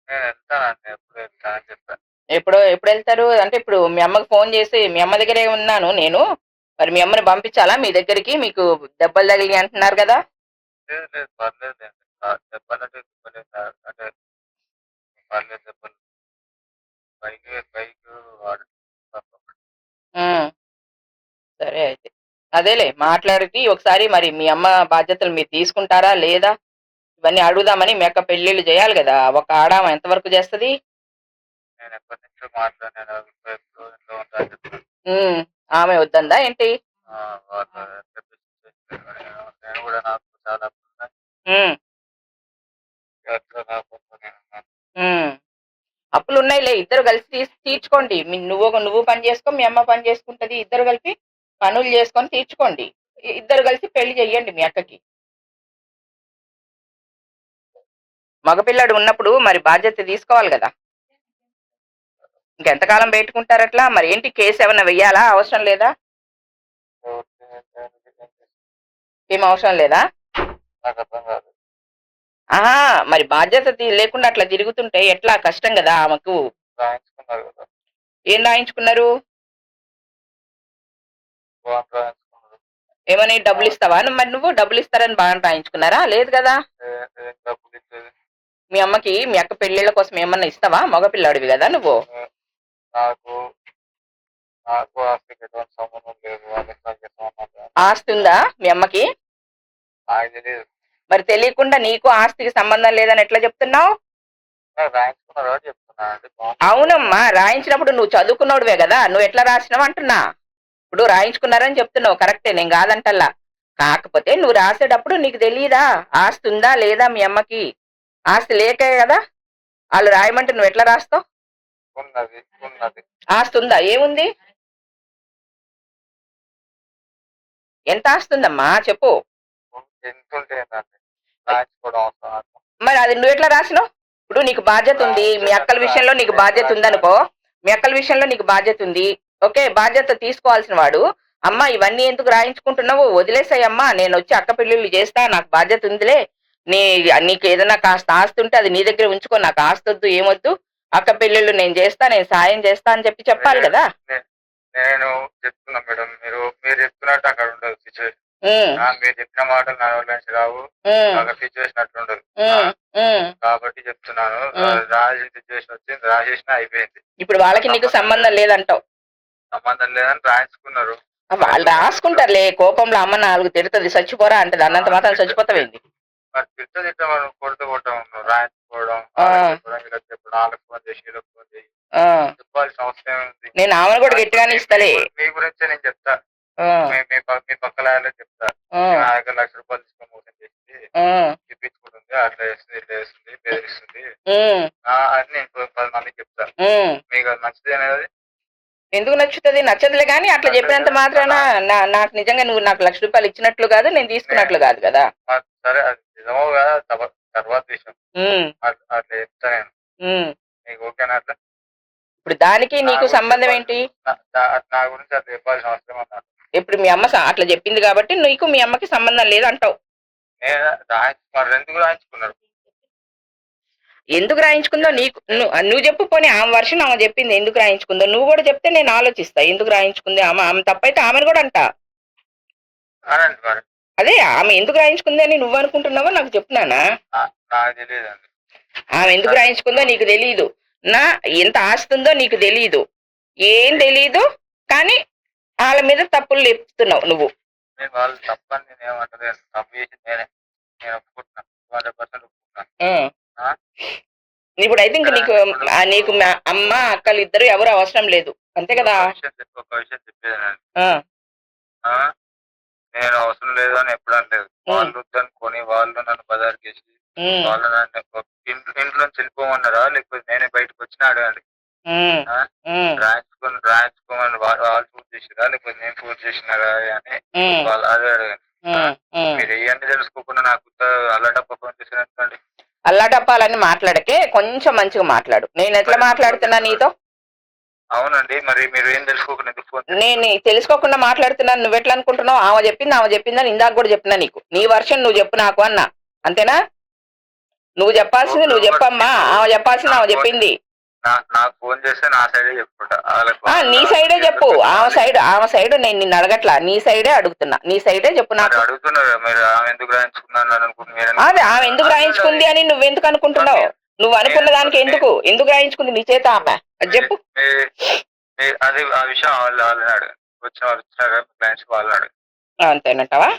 నేను వెళ్తానండి, ఎప్పుడు వెళ్తానని చెప్పాను. ఎప్పుడు వెళ్తారు అంటే, ఇప్పుడు మీ అమ్మకి ఫోన్ చేసి మీ అమ్మ దగ్గరే ఉన్నాను నేను, మరి మీ అమ్మని పంపించాలా మీ దగ్గరికి, మీకు దెబ్బలు తగిలి అంటున్నారు కదా? లేదు పర్లేదు, దెబ్బలు అంటే పర్లేదు, దెబ్బలు బైక్ సరే అయితే అదేలే మాట్లాడి ఒకసారి మరి మీ అమ్మ బాధ్యతలు మీరు తీసుకుంటారా లేదా ఇవన్నీ అడుగుదామని. మీ అక్క పెళ్లిళ్ళు చేయాలి కదా, ఒక ఆడామ ఎంతవరకు చేస్తుంది? నేను ఎప్పటి నుంచో మాట్లాడాను, ఆమె వద్దందా ఏంటి? నేను కూడా నాకు చాలా అప్పులు ఉన్నాయిలే, ఇద్దరు కలిసి తీర్చుకోండి. నువ్వు పని చేసుకో, మీ అమ్మ పని చేసుకుంటది, ఇద్దరు కలిపి పనులు చేసుకొని తీర్చుకోండి. ఇద్దరు కలిసి పెళ్లి చెయ్యండి మీ అక్కకి. మగపిల్లాడు ఉన్నప్పుడు మరి బాధ్యత తీసుకోవాలి కదా. ఇంకెంతకాలం పెట్టుకుంటారట్లా? మరి ఏంటి, కేసు ఏమన్నా వెయ్యాలా, అవసరం లేదా? ఏం అవసరం లేదా? నాకు అర్థం కాదు. ఆహా, మరి బాధ్యత లేకుండా అట్లా తిరుగుతుంటే ఎట్లా? కష్టం కదా ఆమెకు. రాయించుకున్నారు కదా, ఏం రాయించుకున్నారు? బాండ్ రాయించుకున్నారు. ఏమని డబ్బులు ఇస్తావా? మరి నువ్వు డబ్బులు ఇస్తారని బాగా రాయించుకున్నారా? లేదు కదా. ఏం డబ్బులు ఇచ్చేది? మీ అమ్మకి మీ అక్క పెళ్లిళ్ళ కోసం ఏమన్నా ఇస్తావా? మగపిల్లాడివి కదా నువ్వు. నాకు నాకు ఆస్తికి ఎటువంటి సంబంధం లేదు. వాళ్ళకి నాకు సంబంధం. ఆస్తి ఉందా మీ అమ్మకి? నాకు తెలియదు. మరి తెలియకుండా నీకు ఆస్తికి సంబంధం లేదని ఎట్లా చెప్తున్నావు? రాయించుకున్నారా చెప్తున్నా అండి. అవునమ్మా, రాయించినప్పుడు నువ్వు చదువుకున్నోడువే కదా, నువ్వు ఎట్లా రాసినావు అంటున్నా. ఇప్పుడు రాయించుకున్నారని చెప్తున్నావు, కరెక్టే, నేను కాదంటల్లా. కాకపోతే నువ్వు రాసేటప్పుడు నీకు తెలియదా ఆస్తి ఉందా లేదా మీ అమ్మకి? ఆస్తి లేకే కదా వాళ్ళు రాయమంటే నువ్వు ఎట్లా రాస్తావు? ఉన్నది ఉన్నది. ఆస్తి ఉందా? ఏముంది? ఎంత ఆస్తి ఉందమ్మా చెప్పు. ఎంత ఉంటేనండి రాయించుకోవడం అవసరం. మరి అది నువ్వు ఎట్లా రాసినావు? ఇప్పుడు నీకు బాధ్యత ఉంది, మీ అక్కల విషయంలో నీకు బాధ్యత ఉందనుకో, మీ అక్కల విషయంలో నీకు బాధ్యత ఉంది, ఓకే, బాధ్యత తీసుకోవాల్సిన వాడు, అమ్మ ఇవన్నీ ఎందుకు రాయించుకుంటున్నావు, వదిలేసాయమ్మా, నేను వచ్చి అక్క పెళ్లిళ్ళు చేస్తా, నాకు బాధ్యత ఉందిలే, నీకు ఏదైనా కాస్త ఆస్తి ఉంటే అది నీ దగ్గర ఉంచుకో, నాకు ఆస్తి వద్దు ఏమొద్దు, అక్క పెళ్లిళ్ళు నేను చేస్తా, నేను సాయం చేస్తా అని చెప్పాలి కదా. నేను చెప్తున్నా మేడం, మీరు చెప్తున్నట్టు అక్కడ ఉండదు సిచ్యువేషన్. మీరు చెప్పిన మాటలు నా నుంచి రావు, అక్కడ సిచ్యువేషన్ అట్లా ఉండదు. కాబట్టి చెప్తున్నాను, రాసిన సిచ్యువేషన్ వచ్చింది, రాసేసిన అయిపోయింది. ఇప్పుడు వాళ్ళకి నీకు సంబంధం లేదంటావు? సంబంధం లేదని రాయించుకున్నారు. వాళ్ళు రాసుకుంటారులే, కోపంలో అమ్మ 4 తిడుతుంది, చచ్చిపోరా అంటది, అన్నంత మాత్రం చచ్చిపోతావేంది? మరి తిట్ట మనం కొడుతూ కొట్టడం, రాయించుకోవడం, ఇలా చెప్పడం, వాళ్ళకి ఫోన్ చేసి వీళ్ళకి ఫోన్ చేసి చెప్పాల్సిన అవసరం ఉంది. నేను ఆమెను కూడా గట్టిగానే ఇస్తలే. మీ గురించే నేను చెప్తా, మీ పక్కల చెప్తా. నా దగ్గర ₹1,00,000 తీసుకొని మోసం చేసి చెప్పించుకుంటుంది, అట్లా వేస్తుంది, ఇట్లా వేస్తుంది, బెదిరిస్తుంది అని నేను 10 మందికి చెప్తా. మీకు అది నచ్చితే అనేది ఎందుకు నచ్చుతుంది? నచ్చదులే కానీ అట్లా చెప్పినంత మాత్రాన నాకు నిజంగా నువ్వు నాకు ₹1,00,000 ఇచ్చినట్లు కాదు, నేను తీసుకున్నట్లు కాదు కదా. సరే, అది నిజమో కదా తర్వాత విషయం. అట్లా చెప్తా నేను. మీకు ఓకేనా అట్లా? ఇప్పుడు దానికి నీకు సంబంధం ఏంటి? నా గురించి అట్లా చెప్పాల్సిన అవసరం అన్నా. ఇప్పుడు మీ అమ్మ అట్లా చెప్పింది కాబట్టి నీకు మీ అమ్మకి సంబంధం లేదు అంటావు. ఎందుకు రాయించుకున్నారు? ఎందుకు రాయించుకుందో నీకు నువ్వు చెప్పు. పోనీ ఆమె వర్షన్ ఆమె చెప్పింది ఎందుకు రాయించుకుందో నువ్వు కూడా చెప్తే నేను ఆలోచిస్తా. ఎందుకు రాయించుకుంది ఆమె తప్పైతే ఆమెను కూడా అంటా. అదే ఆమె ఎందుకు రాయించుకుంది అని నువ్వు అనుకుంటున్నావో నాకు చెప్తున్నానా? ఆమె ఎందుకు రాయించుకుందో నీకు తెలీదు, ఎంత ఆస్తుందో నీకు తెలీదు, ఏం తెలీదు, కానీ వాళ్ళ మీద తప్పులు లేపుతున్నావు నువ్వు. వాళ్ళు తప్పని నేను ఏమంటలేదు, తప్పు చేసి నేను ఒప్పుకుంటున్నాను, 100% ఒప్పుకుంటున్నాను. ఇప్పుడు అయితే ఇంక నీకు అమ్మ అక్కలు ఇద్దరు ఎవరు అవసరం లేదు, అంతే కదా? ఒక విషయం చెప్పేది, నేను అవసరం లేదు అని ఎప్పుడు అనలేదు. వాళ్ళు వద్దనుకొని వాళ్ళు నన్ను బజార్ చేసి వాళ్ళు నన్ను ఇంట్లో వెళ్ళిపోమన్నారా, లేకపోతే నేనే బయటకు వచ్చినా అడగండి. రాయించుకోమని వాళ్ళు పూర్తి చేసిరా, లేకపోతే నేను పూర్తి చేసినారా అని వాళ్ళు అదే అడగండి. మీరు ఇవన్నీ తెలుసుకోకుండా నాకు అల్లటప్ప ఫోన్ చేసిన అనుకోండి. అల్లాటప్పాలని మాట్లాడకే, కొంచెం మంచిగా మాట్లాడు. నేను ఎట్లా మాట్లాడుతున్నా నీతో? అవునండి, మరి మీరు ఏం తెలుసుకోకుండా నేను తెలుసుకోకుండా మాట్లాడుతున్నాను. నువ్వెట్లా అనుకుంటున్నావు? ఆమె చెప్పిందని ఇందాక కూడా చెప్పినా నీకు. నీ వర్షన్ నువ్వు చెప్పు నాకు అన్నా, అంతేనా? నువ్వు చెప్పాల్సింది నువ్వు చెప్పమ్మా, ఆమె చెప్పాల్సింది ఆమె చెప్పింది. నాకు ఫోన్ చేస్తే నా సైడే చెప్పుకుంటా. నీ సైడే చెప్పు. ఆమె సైడ్ నేను నిన్ను అడగట్లా, నీ సైడే అడుగుతున్నా. నీ సైడే చెప్పు నాకు. అడుగుతున్నారు మీరు ఆమె ఎందుకు రాయించుకున్నాను. అదే ఆమె ఎందుకు రాయించుకుంది అని నువ్వెందుకు అనుకుంటున్నావు? నువ్వు అనుకున్న దానికి ఎందుకు రాయించుకుంది నీ చేత ఆమె? అది చెప్పు. అది ఆ విషయం వాళ్ళని అడగండి, వచ్చిన వాళ్ళు వచ్చినారు క్లయింట్స్ వాళ్ళని అడగండి. అంతేనంటావా?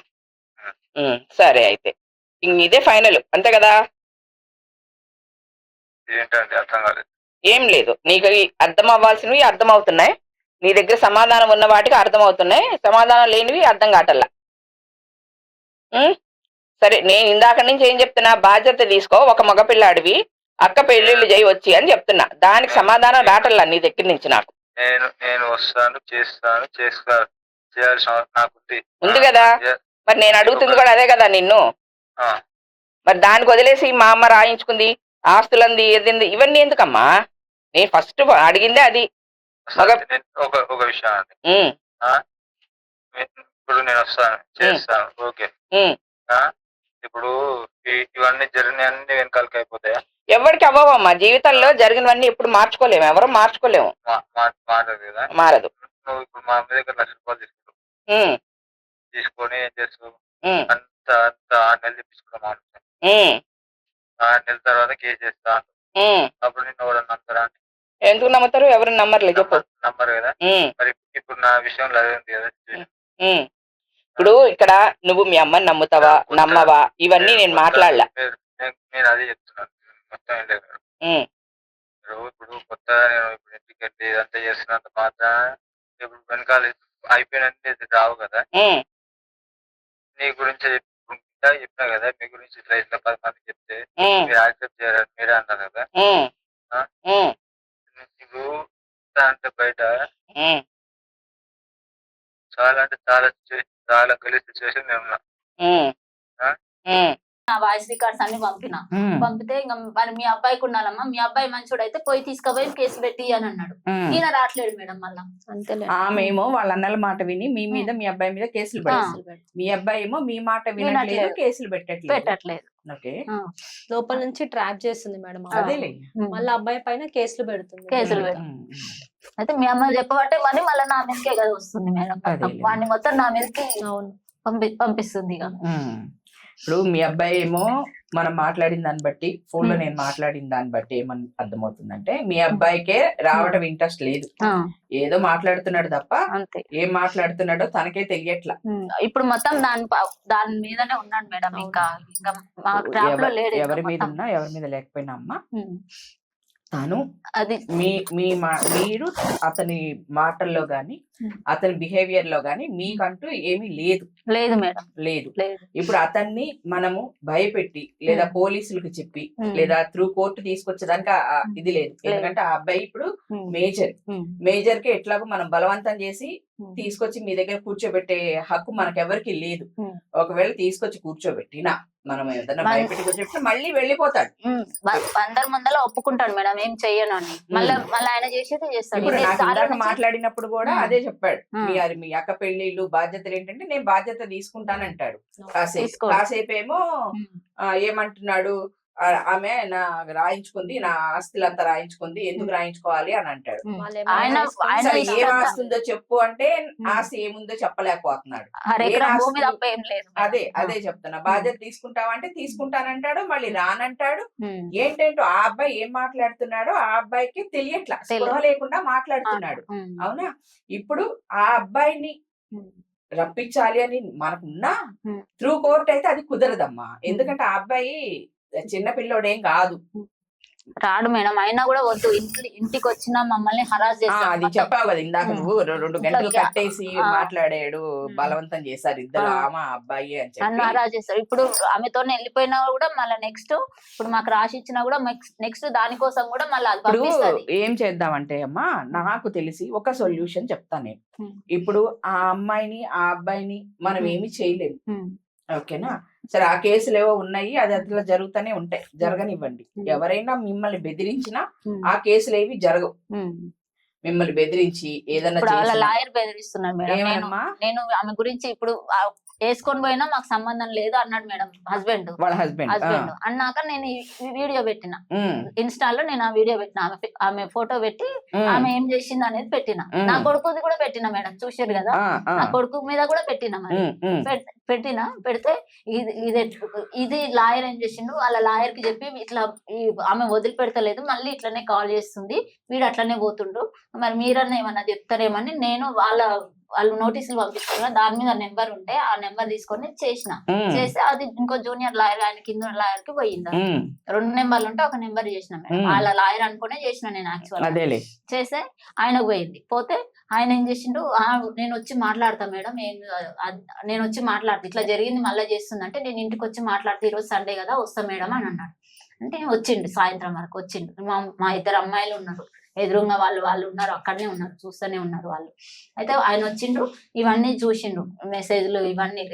సరే, అయితే ఇదే ఫైనల్, అంతే కదా? ఏంటంటే అర్థం కాలేదు. ఏం లేదు, నీకు అర్థం అవ్వాల్సినవి అర్థం అవుతున్నాయి, నీ దగ్గర సమాధానం ఉన్న వాటికి అర్థం అవుతున్నాయి, సమాధానం లేనివి అర్థం కావట్లా. సరే, నేను ఇందాక నుంచి ఏం చెప్తున్నా, బాధ్యత తీసుకో, ఒక మగపిల్లాడివి, అక్క పెళ్లిళ్ళు చేయి వచ్చి అని చెప్తున్నా. దానికి సమాధానం రావట్లా నీ దగ్గర నుంచి నాకు. నేను వస్తాను, చేస్తాను, చేయాల్సిన నాకు ఉంది కదా. మరి నేను అడుగుతుంది కూడా అదే కదా నిన్ను. మరి దానికి వదిలేసి మా అమ్మ రాయించుకుంది, ఆస్తులంది, ఏదింది, ఇవన్నీ ఎందుకమ్మా? నేను ఫస్ట్ అడిగిందే అది. ఒక విషయం ఇప్పుడు నేను వస్తాను చేస్తాను ఓకే. ఇప్పుడు ఇవన్నీ జరిగినవన్నీ వెనకాలకి అయిపోతాయా? ఎవరికి అవ్వవమ్మా, జీవితంలో జరిగినవన్నీ ఎప్పుడు మార్చుకోలేము, ఎవరు మార్చుకోలేము. మారదు కదా. మారదు. నువ్వు ఇప్పుడు మా అమ్మ దగ్గర ₹1,00,000 తీసుకొని ఏం చేస్తావు? అంత 6 నెలలు తెప్పించుకున్నాం. 6 నెలల తర్వాత కేసు చేస్తా. అప్పుడు నిన్ను ఎవరన్నా నమ్ముతారా? ఎందుకు నమ్ముతారు? ఎవరు నమ్మర్లేదు, చెప్పు. నమ్మరు కదా. మరి ఇప్పుడు నా విషయంలో అదే ఉంది కదా. ఇప్పుడు ఇక్కడ నువ్వు మీ అమ్మని నమ్ముతావా నమ్మవా ఇవన్నీ నేను మాట్లాడలా. నేను అదే చెప్తున్నాను మొత్తం ఏం లేదు. ఇప్పుడు కొత్త నేను ఇప్పుడు ఎందుకంటే ఇదంతా చేస్తున్నంత మాత్రం ఇప్పుడు వెనకాల అయిపోయినట్టు రావు కదా. నీ గురించి చెప్పినా కదా, మీ గురించి ఇట్లా 10 మందికి చెప్తే మీరు యాక్సెప్ట్ చేయరు మీరే అన్నారు కదా. ఇప్పుడు అంటే బయట చాలా అంటే చాలా గలీజ్ సిచ్యువేషన్ నేను ఉన్నా. వాయిస్ రికార్డ్స్ అన్ని పంపితే ఇంకా మరి మీ అబ్బాయికి ఉండాలమ్మా, మీ అబ్బాయి మంచోడు అయితే పోయి తీసుకుపోయి కేసు పెట్టి అని అన్నాడు. ఈయన రావట్లేదు మేడం. మళ్ళా మేము వాళ్ళ అన్నల మాట విని మీ మీద మీ అబ్బాయి మీద కేసులు పెడతాం. మీ అబ్బాయి ఏమో మీ మాట వినట్లేదు, కేసులు పెట్టట్లేదు. లోపల నుంచి ట్రాప్ చేస్తుంది మేడం. అదేలే మళ్ళీ అబ్బాయి పైన కేసులు పెడుతుంది. అయితే మీ అమ్మ చెప్పబట్టే మరి మళ్ళీ నా మీదకే కదా వస్తుంది మేడం. వాడిని మొత్తం నా మీదకి పంపిస్తుంది. ఇప్పుడు మీ అబ్బాయి ఏమో మనం మాట్లాడిన దాన్ని బట్టి, ఫోన్ లో నేను మాట్లాడిన దాన్ని బట్టి ఏమని అర్థమవుతుందంటే మీ అబ్బాయికే రావడం ఇంట్రెస్ట్ లేదు. ఏదో మాట్లాడుతున్నాడు తప్ప ఏం మాట్లాడుతున్నాడో తనకే తెలియట్లా. ఇప్పుడు మొత్తం దాని మీదనే ఉన్నాడు మేడం. ఇంకా ఎవరి మీద ఉన్నా ఎవరి మీద లేకపోయినా అమ్మా, తను అది మీరు అతని మాటల్లో గాని అతని బిహేవియర్ లో గాని మీకంటూ ఏమీ లేదు మేడం. లేదు. ఇప్పుడు అతన్ని మనము భయపెట్టి లేదా పోలీసులకు చెప్పి లేదా త్రూ కోర్టు తీసుకొచ్చేదానికి ఇది లేదు. ఎందుకంటే ఆ అబ్బాయి ఇప్పుడు మేజర్ కి ఎట్లాగో మనం బలవంతం చేసి తీసుకొచ్చి మీ దగ్గర కూర్చోబెట్టే హక్కు మనకెవరికి లేదు. ఒకవేళ తీసుకొచ్చి కూర్చోబెట్టినా మనం ఏదైనా భయపెట్టి కూర్చోబెట్టి మళ్ళీ వెళ్ళిపోతాడు. అందరి ముందర ఒప్పుకుంటాడు మేడం, ఏం చెయ్యను అని. మళ్ళీ ఆయన చేసేది చేస్తాడు. మాట్లాడినప్పుడు కూడా అదే చెప్పాడు, మీ అక్క పెళ్లిళ్ళు బాధ్యతలు ఏంటంటే నేను బాధ్యత తీసుకుంటానంటాడు. కాసేపు ఏమో ఏమంటున్నాడు, ఆమె నా రాయించుకుంది, నా ఆస్తులంతా రాయించుకుంది, ఎందుకు రాయించుకోవాలి అని అంటాడు. ఏం ఆస్తుందో చెప్పు అంటే ఆస్తి ఏముందో చెప్పలేకపోతున్నాడు. అదే చెప్తున్నా, బాధ్యత తీసుకుంటావంటే తీసుకుంటానంటాడు, మళ్ళీ రానంటాడు. ఏంటంటో ఆ అబ్బాయి ఏం మాట్లాడుతున్నాడో ఆ అబ్బాయికి తెలియట్లా, స్పృహ లేకుండా మాట్లాడుతున్నాడు. అవునా? ఇప్పుడు ఆ అబ్బాయిని రప్పించాలి అని మనకున్నా త్రూ కోర్ట్ అయితే అది కుదరదమ్మా. ఎందుకంటే ఆ అబ్బాయి చిన్న పిల్లోడేం కాదు, రాడు మేడం. అయినా కూడా వద్దు, ఇంటికి వచ్చినా మమ్మల్ని హరాస్ చేస్తాడు. అది చెప్పావు కదా ఇందాక నువ్వు, 2 గంటలు కట్టేసి మాట్లాడాడు, బలవంతం చేశారు ఇద్దరు, ఆమె అబ్బాయి అని చెప్పి నన్ను హరాస్ చేస్తారు. ఇప్పుడు ఆమెతో వెళ్ళిపోయినా కూడా మళ్ళీ నెక్స్ట్ ఇప్పుడు మాకు రాసి ఇచ్చినా కూడా నెక్స్ట్ దానికోసం కూడా మళ్ళీ ఏం చేద్దామంటే అమ్మా, నాకు తెలిసి ఒక సొల్యూషన్ చెప్తాను నేను. ఇప్పుడు ఆ అమ్మాయిని ఆ అబ్బాయిని మనం ఏమి చేయలేము, ఓకేనా? సరే ఆ కేసులు ఏవో ఉన్నాయి, అది అట్లా జరుగుతూనే ఉంటాయి, జరగనివ్వండి. ఎవరైనా మిమ్మల్ని బెదిరించినా ఆ కేసులు ఏవి జరగవు. మిమ్మల్ని బెదిరించి ఏదన్నా లాయర్ బెదిరిస్తున్నాడు మేడం. నేను ఆమె గురించి ఇప్పుడు వేసుకొని పోయినా మాకు సంబంధం లేదు అన్నాడు మేడం వాళ్ళ హస్బెండ్ అన్నాక నేను ఈ వీడియో పెట్టిన ఇన్స్టాలో. నేను ఆ వీడియో పెట్టిన, ఆమె ఫోటో పెట్టి ఆమె ఏం చేసింది అనేది పెట్టిన. నా కొడుకుది కూడా పెట్టిన మేడం, చూసారు కదా, నా కొడుకు మీద కూడా పెట్టిన. మరి పెడితే ఇది లాయర్ ఏం చేసిండు, వాళ్ళ లాయర్ కి చెప్పి ఇట్లా ఆమె వదిలిపెడతలేదు, మళ్ళీ ఇట్లనే కాల్ చేస్తుంది, వీడు అట్లనే పోతుండు, మరి మీరన్నా ఏమన్నా చెప్తారేమని నేను వాళ్ళు నోటీసులు పంపిస్తున్నా, దాని మీద నెంబర్ ఉంటే ఆ నెంబర్ తీసుకొని చేస్తే అది ఇంకో జూనియర్ లాయర్, ఆయన కింద లాయర్ కి పోయింది. 2 నెంబర్లు ఉంటే ఒక నెంబర్ చేసిన మేడం. వాళ్ళ లాయర్ అనుకునే చేసిన నేను యాక్చువల్. చేస్తే ఆయనకు పోయింది. పోతే ఆయన ఏం చేసిండు, నేను వచ్చి మాట్లాడతా మేడం, నేను వచ్చి మాట్లాడతా, ఇట్లా జరిగింది మళ్ళీ చేస్తుందంటే నేను ఇంటికి వచ్చి మాట్లాడితే ఈరోజు సండే కదా వస్తా మేడం అని అన్నాడు. అంటే వచ్చిండు, సాయంత్రం వరకు వచ్చిండు. మా 2 అమ్మాయిలు ఉన్నారు, ఎదురుగా వాళ్ళు ఉన్నారు, అక్కడనే ఉన్నారు, చూస్తూనే ఉన్నారు వాళ్ళు. అయితే ఆయన వచ్చిండ్రు, ఇవన్నీ చూసిండ్రు, మెసేజ్లు ఇవన్నీ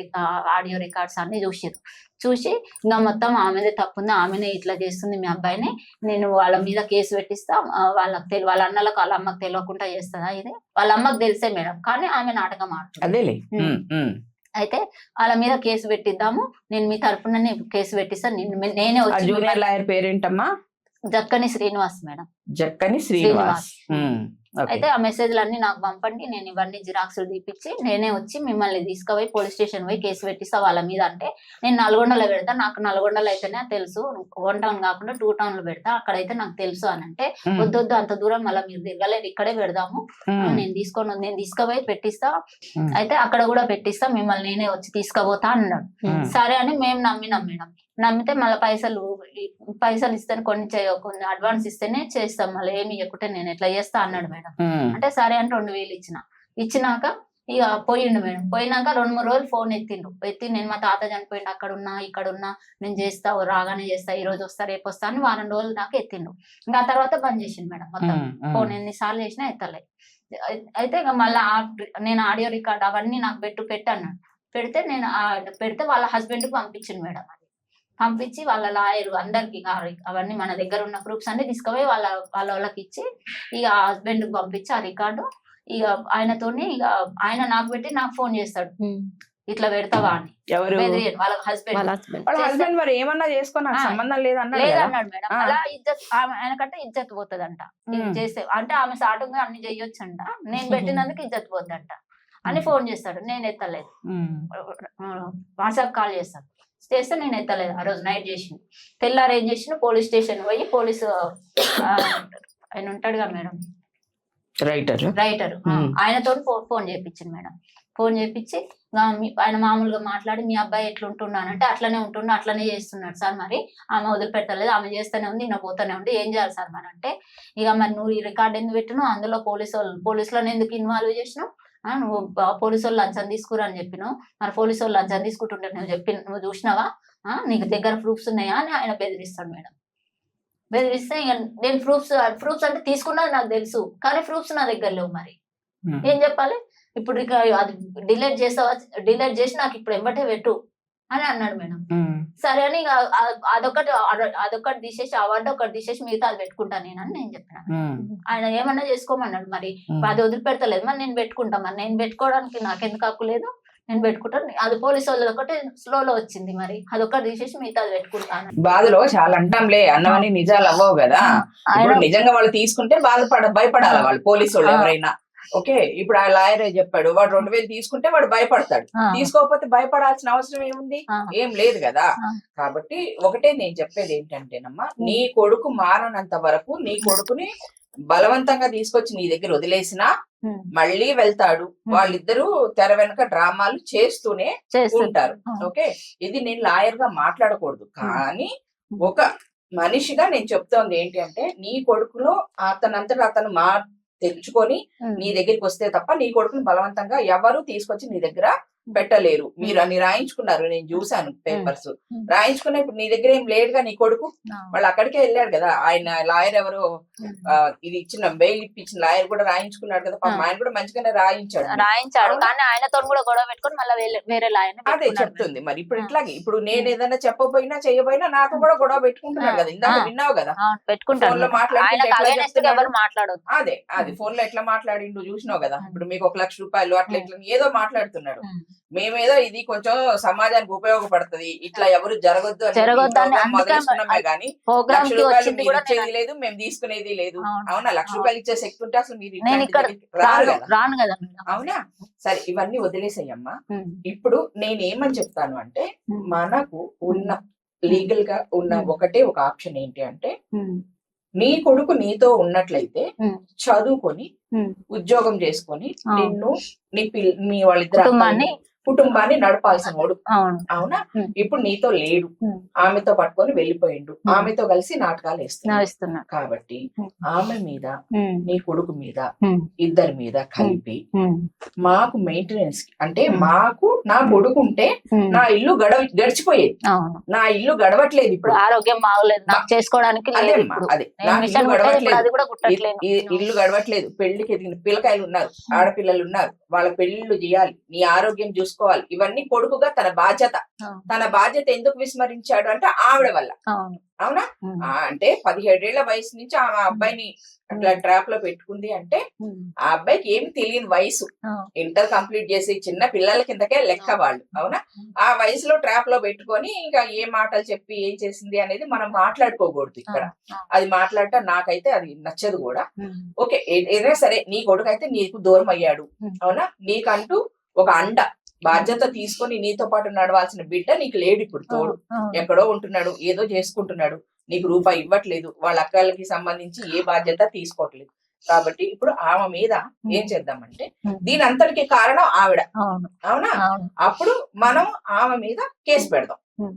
ఆడియో రికార్డ్స్ అన్ని చూసి ఇంకా మొత్తం ఆమెదే తప్పుంది, ఆమెనే ఇట్లా చేస్తుంది మీ అబ్బాయిని, నేను వాళ్ళ మీద కేసు పెట్టిస్తా, వాళ్ళ అన్నలకు వాళ్ళ అమ్మకు తెలియకుండా చేస్తుందా ఇది, వాళ్ళ అమ్మకు తెలిసే మేడం, కానీ ఆమె నాటకం ఆడుతుంది. అయితే వాళ్ళ మీద కేసు పెట్టిద్దాము, నేను మీ తరపున కేసు పెట్టిస్తాను, నేనే వచ్చి. జూనియర్ లాయర్ పేరేంటమ్మా? జక్కని శ్రీనివాస్ మేడం. జక్కని శ్రీనివాస్. అయితే ఆ మెసేజ్లు అన్ని నాకు పంపండి, నేను ఇవన్నీ జిరాక్స్లు తీపిచ్చి నేనే వచ్చి మిమ్మల్ని తీసుకుపోయి పోలీస్ స్టేషన్ పోయి కేసు పెట్టిస్తా వాళ్ళ మీద. అంటే నేను నల్గొండలో పెడతా, నాకు నల్గొండలో అయితేనే తెలుసు, 1 టౌన్ కాకుండా 2 టౌన్లు పెడతా, అక్కడైతే నాకు తెలుసు అని అంటే, వద్దొద్దు అంత దూరం మళ్ళీ మీరు తిరగలేదు, ఇక్కడే పెడదాము, నేను తీసుకుపోయి పెట్టిస్తా, అయితే అక్కడ కూడా పెట్టిస్తా, మిమ్మల్ని నేనే వచ్చి తీసుకుపోతా అన్నాడు. సరే అని మేము నమ్మినాం మేడం. నమ్మితే మళ్ళీ పైసలు ఇస్తేనే కొన్ని అడ్వాన్స్ ఇస్తేనే చేస్తాం, మళ్ళీ ఏమి ఇవ్వకుంటే నేను ఎట్లా చేస్తా అన్నాడు మేడం. అంటే సరే అని 2000 ఇచ్చినాక ఇక పోయిండు మేడం. పోయినాక 2-3 రోజులు ఫోన్ ఎత్తి నేను మా తాత చనిపోయిండు, అక్కడున్నా ఇక్కడున్నా, నేను చేస్తా, రాగానే చేస్తా, ఈ రోజు వస్తా రేపు వస్తా అని 1 వారం రోజులు దాకా ఎత్తిండు. ఇంకా ఆ తర్వాత బంద్ చేసిండు మేడం మొత్తం, ఫోన్ ఎన్నిసార్లు చేసినా ఎత్తలే. అయితే ఇక మళ్ళీ నేను ఆడియో రికార్డ్ అవన్నీ నాకు పెట్టాను. పెడితే వాళ్ళ హస్బెండ్ కి పంపించిండు మేడం. పంపించి వాళ్ళ లాయర్ అందరికి అవన్నీ మన దగ్గర ఉన్న ప్రూఫ్స్ అన్ని తీసుకుపోయి వాళ్ళకి ఇచ్చి ఇక హస్బెండ్ కి పంపించి ఆ రికార్డు ఇక ఆయనతోని ఇక ఆయన నాకు పెట్టి నాకు ఫోన్ చేస్తాడు, ఇట్లా పెడతావా అని. వాళ్ళ హస్బెండ్ మరి ఏమన్నా చేసుకో సంబంధం లేదన్నాడు మేడం. అలా ఇజ్జత్ ఆయనకంటే ఇజ్జత్ పోతుందంట చేస్తే, అంటే ఆమె సాటుగా అన్ని చెయ్యొచ్చంట, నేను పెట్టినందుకు ఇజ్జత్ పోద్దంట అని ఫోన్ చేస్తాడు. నేను ఎత్తలేదు, వాట్సాప్ కాల్ చేస్తే నేను ఎత్తలేదు. ఆ రోజు నైట్ చేసింది. తెల్లారు ఏం చేసిన, పోలీస్ స్టేషన్ పోయి పోలీసు ఆయన ఉంటాడుగా మేడం, రైటర్ ఆయనతో ఫోన్ చేయించింది మేడం. ఫోన్ చేయించి ఆయన మామూలుగా మాట్లాడి, మీ అబ్బాయి ఎట్లుంటున్నానంటే అట్లనే ఉంటున్నా, అట్లనే చేస్తున్నాడు సార్, మరి ఆమె వదిలిపెట్టలేదు, ఆమె చేస్తూనే ఉంది, నిన్న పోతూనే ఉంది, ఏం చేయాలి సార్ మరి అంటే, ఇక మరి నువ్వు ఈ రికార్డు ఎందుకు పెట్టినావు, అందులో పోలీసులను ఎందుకు ఇన్వాల్వ్ చేసినావు, నువ్వు పోలీసు వాళ్ళు లంచం తీసుకురా అని చెప్పినావు, మరి పోలీసు వాళ్ళు లంచం తీసుకుంటుంటే నువ్వు చూసినావా, నీకు దగ్గర ప్రూఫ్స్ ఉన్నాయా అని ఆయన బెదిరిస్తాడు మేడం. బెదిరిస్తే ఇక నేను ప్రూఫ్స్ అంటే తీసుకున్నది నాకు తెలుసు, కానీ ప్రూఫ్స్ నా దగ్గర లేవు, మరి ఏం చెప్పాలి, ఇప్పుడు ఇక అది డిలీట్ చేసి నాకు ఇప్పుడు ఎంబటే పెట్టు అని అన్నాడు మేడం. సరే అని అదొకటి తీసేసి, అవార్డు ఒకటి తీసేసి మిగతా అది పెట్టుకుంటాను నేను చెప్పిన. ఆయన ఏమన్నా చేసుకోమన్నాడు, మరి అది వదిలిపెడతలేదు, మరి నేను పెట్టుకుంటా, మరి నేను పెట్టుకోవడానికి నాకెందుకు హక్కు లేదు, నేను పెట్టుకుంటాను, అది పోలీసు వాళ్ళు ఒకటి స్లోలో వచ్చింది, మరి అదొకటి తీసేసి మిగతా అది పెట్టుకుంటాను. బాధలో చాలా అంటాంలే, అన్నవని నిజాలు అవ్వవు కదా, నిజంగా వాళ్ళు తీసుకుంటే భయపడాలి వాళ్ళు పోలీసు వాళ్ళు ఎవరైనా. ఓకే, ఇప్పుడు ఆ లాయర్ చెప్పాడు, వాడు 2000 తీసుకుంటే వాడు భయపడతాడు, తీసుకోకపోతే భయపడాల్సిన అవసరం ఏముంది, ఏం లేదు కదా. కాబట్టి ఒకటే నేను చెప్పేది ఏంటంటేనమ్మా, నీ కొడుకు మారనంత వరకు నీ కొడుకుని బలవంతంగా తీసుకొచ్చి నీ దగ్గర వదిలేసినా మళ్ళీ వెళ్తాడు. వాళ్ళిద్దరూ తెర వెనక డ్రామాలు చేస్తూనే ఉంటారు. ఓకే, ఇది నేను లాయర్ గా మాట్లాడకూడదు, కానీ ఒక మనిషిగా నేను చెప్తోంది ఏంటి అంటే, నీ కొడుకులో అతనంతటా అతను తెచ్చుకొని నీ దగ్గరికి వస్తే తప్ప నీ కొడుకుని బలవంతంగా ఎవరు తీసుకొచ్చి నీ దగ్గర పెట్టలేరు. మీరు అన్ని రాయించుకున్నారు, నేను చూసాను పేపర్స్ రాయించుకున్నా. ఇప్పుడు నీ దగ్గర ఏం లేడుగా నీ కొడుకు, వాళ్ళు అక్కడికే వెళ్ళాడు కదా. ఆయన లాయర్ ఎవరు ఇది ఇచ్చిన బెయిల్ ఇప్పించిన లాయర్ కూడా రాయించుకున్నాడు కదా, ఆయన కూడా మంచిగానే రాయించాడు. కానీ ఆయనతో కూడా గొడవ పెట్టుకుని మళ్ళీ వేరే లాయర్ అదే చెప్తుంది. మరి ఇప్పుడు ఇట్లాగే ఇప్పుడు నేను ఏదైనా చెప్పబోయినా చేయబోయినా నాతో కూడా గొడవ పెట్టుకుంటున్నాడు కదా, ఇందాక విన్నావు కదా, ఫోన్ లో మాట్లాడుతున్నాడు. అదే ఫోన్ లో ఎట్లా మాట్లాడిండు చూసినావు కదా. ఇప్పుడు మీకు 1 లక్ష రూపాయలు అట్లా ఇట్లా ఏదో మాట్లాడుతున్నాడు. మేమేదో ఇది కొంచెం సమాజానికి ఉపయోగపడుతుంది, ఇట్లా ఎవరు జరగొద్దు అని మొదలుస్తున్నామే గానీ 1 లక్ష రూపాయలు మీరు ఇచ్చేది లేదు, మేము తీసుకునేది లేదు. అవునా, 1 లక్ష రూపాయలు ఇచ్చే శక్తి ఉంటే అసలు మీరు రాను కదా. అవునా, సరే ఇవన్నీ వదిలేసాయమ్మా. ఇప్పుడు నేనేమని చెప్తాను అంటే, మనకు ఉన్న లీగల్ గా ఉన్న ఒకటే ఒక ఆప్షన్ ఏంటి అంటే, నీ కొడుకు నీతో ఉన్నట్లయితే చదువుకొని ఉద్యోగం చేసుకొని నిన్ను మీ వాళ్ళిద్దరు కుటుంబాన్ని నడపాల్సిన వాడు, అవును అవునా? ఉమ్. ఇప్పుడు నీతో లేడు, ఉమ్. ఆమెతో పట్టుకొని వెళ్ళిపోయిండు, ఆమెతో కలిసి నాటకాలు వేస్తున్నాడు. ఇస్తున్నా కాబట్టి ఉమ్. ఆమె మీద ఉమ్. నీ కొడుకు మీద ఉమ్. ఇద్దరి మీద కలిపి ఉమ్. మాకు మెయింటెనెన్స్ అంటే ఉమ్. మాకు నా కొడుకు ఉంటే ఉమ్. నా ఇల్లు గడిచిపోయేది, అవును నా ఇల్లు గడవట్లేదు ఇప్పుడు ఇప్పుడు. ఆరోగ్యం బాగలేదు, నాకు చేసుకోవడానికి లేదు అదే ఇప్పుడు. అదే నేను నాకు మిషన్ ఇల్లు కుట్టేది, ఇప్పుడు గడవట్లేదు, అది కూడా కుట్టట్లేను. ఇల్లు గడవట్లేదు, పెళ్లికి ఎదిగిన పిల్లకాయలు ఉన్నారు, ఆడపిల్లలు ఉన్నారు, వాళ్ళ పెళ్లిళ్ళు చేయాలి, నీ ఆరోగ్యం చూసుకోవాలి, ఇవన్నీ కొడుకుగా తన బాధ్యత. అవును. తన బాధ్యత ఎందుకు విస్మరించాడు అంటే ఆవిడ వల్ల, అవును అవునా? ఉమ్. అంటే 17 ఏళ్ల వయసు నుంచి ఆ అబ్బాయిని అట్లా ట్రాప్ లో పెట్టుకుంది అంటే ఉమ్. ఆ అబ్బాయికి ఏమి తెలియని వయసు, అవును. ఇంటర్ కంప్లీట్ చేసి చిన్న పిల్లల కిందకే లెక్క వాళ్ళు, అవునా? ఆ వయసులో ట్రాప్ లో పెట్టుకొని ఇంకా ఏ మాటలు చెప్పి ఏం చేసింది అనేది మనం మాట్లాడుకోకూడదు ఇక్కడ. అది మాట్లాడటం నాకైతే అది నచ్చదు కూడా. ఉమ్. ఓకే, ఏదైనా సరే నీ కొడుకు అయితే నీకు దూరం అయ్యాడు, ఉమ్. అవునా? నీకంటూ ఒక అండ బాధ్యత తీసుకొని నీతో పాటు నడవాల్సిన బిడ్డ నీకు లేడు ఇప్పుడు తోడు, అవును. ఎక్కడో ఉంటున్నాడు, ఏదో చేసుకుంటున్నాడు, నీకు రూపాయి ఇవ్వట్లేదు, వాళ్ళ అక్కలకి సంబంధించి ఏ బాధ్యత తీసుకోవట్లేదు. కాబట్టి ఇప్పుడు ఆమె మీద ఏం చేద్దామంటే దీని అంతటికి కారణం ఆవిడ, అవును. అవునా? అవును. అప్పుడు మనం ఆమె మీద కేసు పెడదాం, ఉమ్.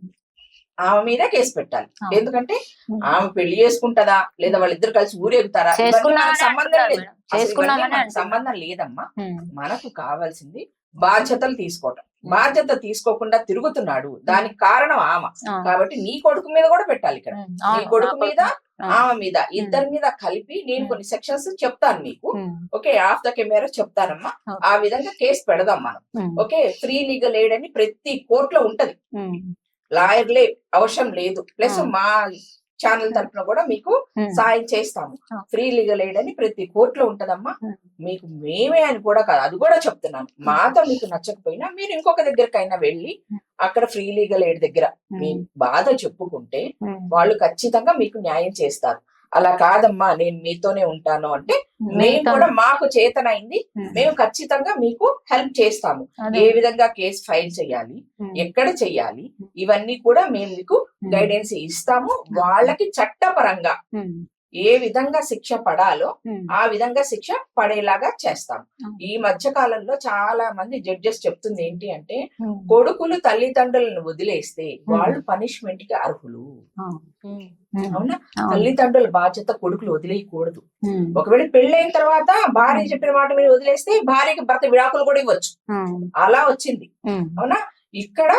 ఆమె మీద కేసు పెట్టాలి. అవును. ఎందుకంటే ఉమ్. ఆమె పెళ్లి చేసుకుంటదా లేదా వాళ్ళిద్దరు కలిసి ఊరేగుతారా, ఇవన్నీ మనకు చేసుకున్నామని సంబంధం అంటున్నారు లేదు, మేడం. అసలు ఇవన్నీ చేసుకున్నామని మనకు అంటున్నారు. సంబంధం లేదమ్మా. ఉమ్. మనకు కావాల్సింది బాధ్యతలు తీసుకోవటం. బాధ్యత తీసుకోకుండా తిరుగుతున్నాడు, దానికి కారణం ఆమె. అవును. కాబట్టి నీ కొడుకు మీద కూడా పెట్టాలి ఇక్కడ, ఉమ్. నీ అవును. కొడుకు నా మీద అవును. ఆమె మీద ఇద్దరి మీద కలిపి నేను ఉమ్. కొన్ని సెక్షన్స్ చెప్తాను మీకు, um. Okay? Off the camera చెప్తానమ్మా. ఓకే. ఆ విధంగా కేసు పెడదాం మనం, um. Okay? Free legal aid అని ప్రతి కోర్టులో ఉంటది, ఉమ్. లాయర్లే అవసరం లేదు. Plus um. మా ఛానల్ తరఫున కూడా మీకు ఉమ్. సాయం చేస్తాము. ఉమ్. ఫ్రీ లీగల్ ఎయిడ్ అని ప్రతి కోర్టులో ఉంటదమ్మా. ఉమ్. మీకు మేమే అని కూడా కాదు, అది కూడా చెప్తున్నాను. మాతో మీకు నచ్చకపోయినా మీరు ఇంకొక దగ్గరకైనా వెళ్ళి అక్కడ ఫ్రీ లీగల్ ఎయిడ్ దగ్గర మీ బాధ చెప్పుకుంటే ఉమ్. వాళ్ళు ఖచ్చితంగా మీకు న్యాయం చేస్తారు. అలా కాదమ్మా నేను మీతోనే ఉంటాను అంటే మేము మీతో- కూడా మాకు చేతనైంది ఉమ్. మేము ఖచ్చితంగా మీకు హెల్ప్ చేస్తాము. అదే. ఏ విధంగా కేసు ఫైల్ చేయాలి, ఉమ్. ఎక్కడ చెయ్యాలి, ఇవన్నీ కూడా మేము మీకు ఉమ్. గైడెన్స్ ఇస్తాము. వాళ్ళకి చట్టపరంగా ఉమ్. ఏ విధంగా శిక్ష పడాలో ఉమ్. ఆ విధంగా శిక్ష పడేలాగా చేస్తాం. ఉమ్. ఈ మధ్య కాలంలో చాలా మంది జడ్జెస్ చెప్తుంది ఏంటి అంటే ఉమ్. కొడుకులు తల్లిదండ్రులను వదిలేస్తే వాళ్ళు పనిష్మెంట్ కి అర్హులు, ఉమ్. అవునా? అవును. తల్లిదండ్రుల బాధ్యత కొడుకులు వదిలేయకూడదు. ఉమ్. ఒకవేళ పెళ్ళైన తర్వాత భార్య చెప్పిన మాట మీరు వదిలేస్తే భార్యకి భర్త విడాకులు కూడా ఇవ్వచ్చు, ఉమ్. అలా వచ్చింది, ఉమ్. అవునా? ఇక్కడ